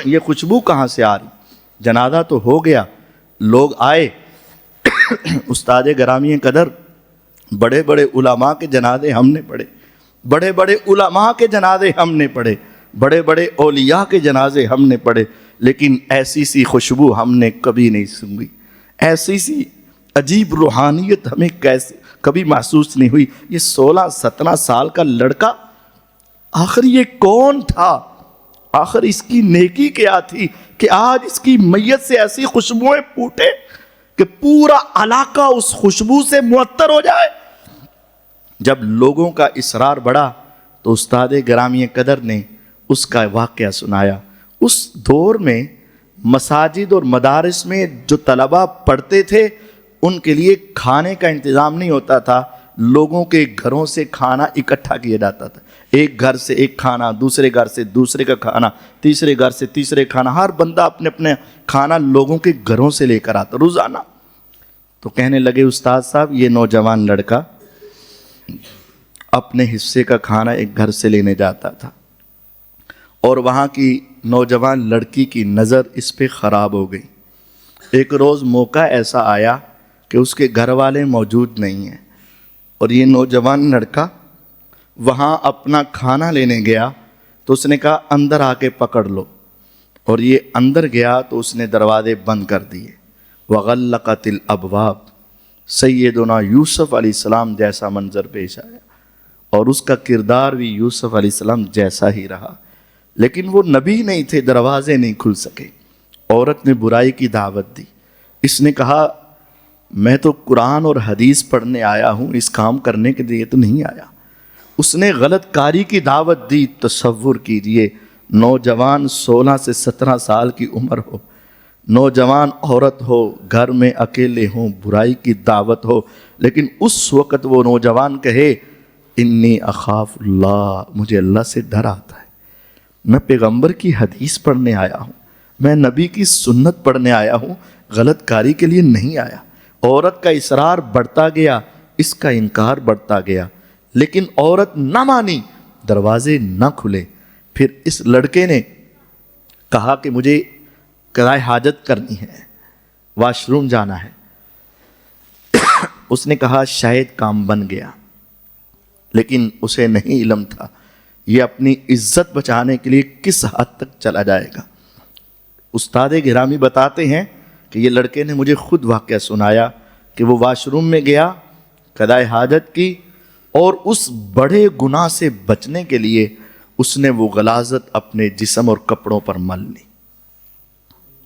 یہ خوشبو کہاں سے آ رہی۔ جنازہ تو ہو گیا، لوگ آئے، استاد گرامی قدر بڑے بڑے علماء کے جنازے ہم نے پڑھے، بڑے بڑے علماء کے جنازے ہم نے پڑھے، بڑے بڑے اولیاء کے جنازے ہم نے پڑھے، لیکن ایسی سی خوشبو ہم نے کبھی نہیں سنگی، ایسی سی عجیب روحانیت ہمیں کیسے کبھی محسوس نہیں ہوئی؟ یہ 16-17 سال کا لڑکا آخر یہ کون تھا؟ آخر اس کی نیکی کیا تھی کہ آج اس کی میت سے ایسی خوشبوئیں پھوٹے کہ پورا علاقہ اس خوشبو سے معطر ہو جائے؟ جب لوگوں کا اصرار بڑھا تو استاد گرامی قدر نے اس کا واقعہ سنایا۔ اس دور میں مساجد اور مدارس میں جو طلبہ پڑھتے تھے ان کے لیے کھانے کا انتظام نہیں ہوتا تھا، لوگوں کے گھروں سے کھانا اکٹھا کیا جاتا تھا۔ ایک گھر سے ایک کھانا، دوسرے گھر سے دوسرے کا کھانا، تیسرے گھر سے تیسرے کھانا، ہر بندہ اپنے اپنے کھانا لوگوں کے گھروں سے لے کر آتا روزانہ۔ تو کہنے لگے استاد صاحب یہ نوجوان لڑکا اپنے حصے کا کھانا ایک گھر سے لینے جاتا تھا اور وہاں کی نوجوان لڑکی کی نظر اس پہ خراب ہو گئی۔ ایک روز موقع ایسا آیا کہ اس کے گھر والے موجود نہیں ہیں اور یہ نوجوان لڑکا وہاں اپنا کھانا لینے گیا تو اس نے کہا اندر آ کے پکڑ لو، اور یہ اندر گیا تو اس نے دروازے بند کر دیے۔ وغلقت الابواب، سیدنا یوسف علیہ السلام جیسا منظر پیش آیا اور اس کا کردار بھی یوسف علیہ السلام جیسا ہی رہا، لیکن وہ نبی نہیں تھے، دروازے نہیں کھل سکے۔ عورت نے برائی کی دعوت دی، اس نے کہا میں تو قرآن اور حدیث پڑھنے آیا ہوں، اس کام کرنے کے لیے تو نہیں آیا۔ اس نے غلط کاری کی دعوت دی۔ تصور کیجئے نوجوان 16 سے 17 سال کی عمر ہو، نوجوان عورت ہو، گھر میں اکیلے ہوں، برائی کی دعوت ہو، لیکن اس وقت وہ نوجوان کہے انی اخاف اللہ، مجھے اللہ سے ڈر آتا ہے، میں پیغمبر کی حدیث پڑھنے آیا ہوں، میں نبی کی سنت پڑھنے آیا ہوں، غلط کاری کے لیے نہیں آیا۔ عورت کا اصرار بڑھتا گیا، اس کا انکار بڑھتا گیا، لیکن عورت نہ مانی، دروازے نہ کھلے۔ پھر اس لڑکے نے کہا کہ مجھے قضائے حاجت کرنی ہے، واش روم جانا ہے۔ اس نے کہا شاید کام بن گیا، لیکن اسے نہیں علم تھا یہ اپنی عزت بچانے کے لیے کس حد تک چلا جائے گا۔ استاد گرامی بتاتے ہیں کہ یہ لڑکے نے مجھے خود واقعہ سنایا کہ وہ واش روم میں گیا، قضائے حاجت کی، اور اس بڑے گناہ سے بچنے کے لیے اس نے وہ غلاظت اپنے جسم اور کپڑوں پر مل لی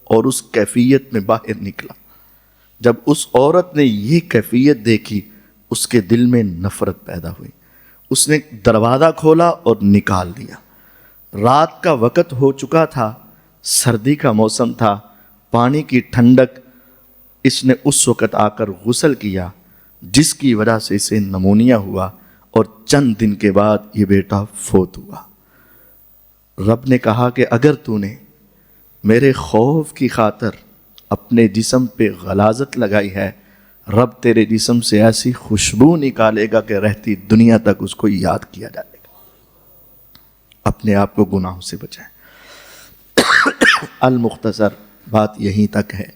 اور اس کیفیت میں باہر نکلا۔ جب اس عورت نے یہ کیفیت دیکھی اس کے دل میں نفرت پیدا ہوئی، اس نے دروازہ کھولا اور نکال دیا۔ رات کا وقت ہو چکا تھا، سردی کا موسم تھا، پانی کی ٹھنڈک، اس نے اس وقت آ کر غسل کیا جس کی وجہ سے اسے نمونیا ہوا اور چند دن کے بعد یہ بیٹا فوت ہوا۔ رب نے کہا کہ اگر تو نے میرے خوف کی خاطر اپنے جسم پہ غلاظت لگائی ہے، رب تیرے جسم سے ایسی خوشبو نکالے گا کہ رہتی دنیا تک اس کو یاد کیا جائے گا۔ اپنے آپ کو گناہوں سے بچائیں۔ المختصر بات یہیں تک ہے،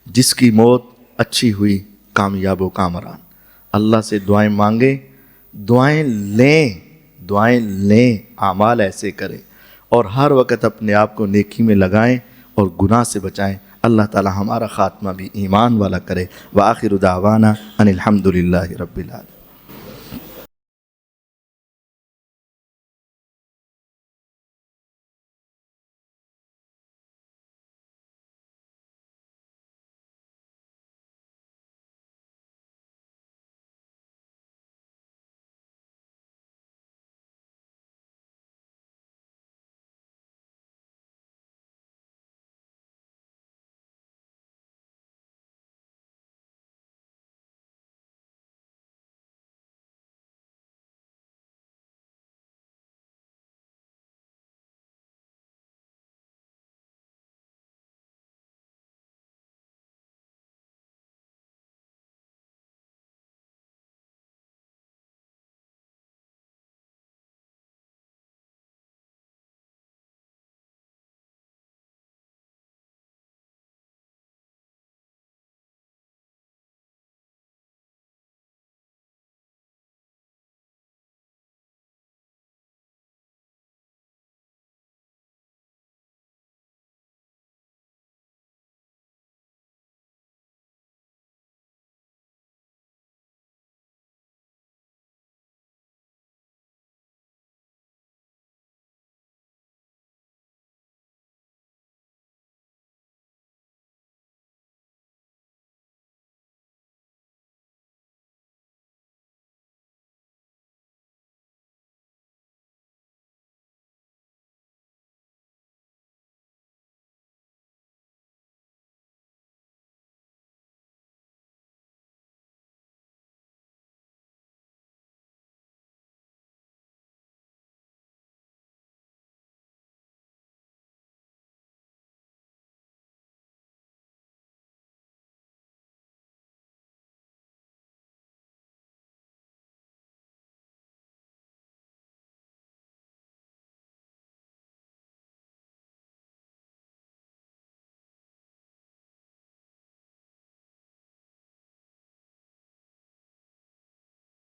جس کی موت اچھی ہوئی کامیاب و کامران۔ اللہ سے دعائیں مانگیں، دعائیں لیں، اعمال ایسے کریں، اور ہر وقت اپنے آپ کو نیکی میں لگائیں اور گناہ سے بچائیں۔ اللہ تعالی ہمارا خاتمہ بھی ایمان والا کرے۔ وآخر دعوانا ان الحمد للہ رب العالمین۔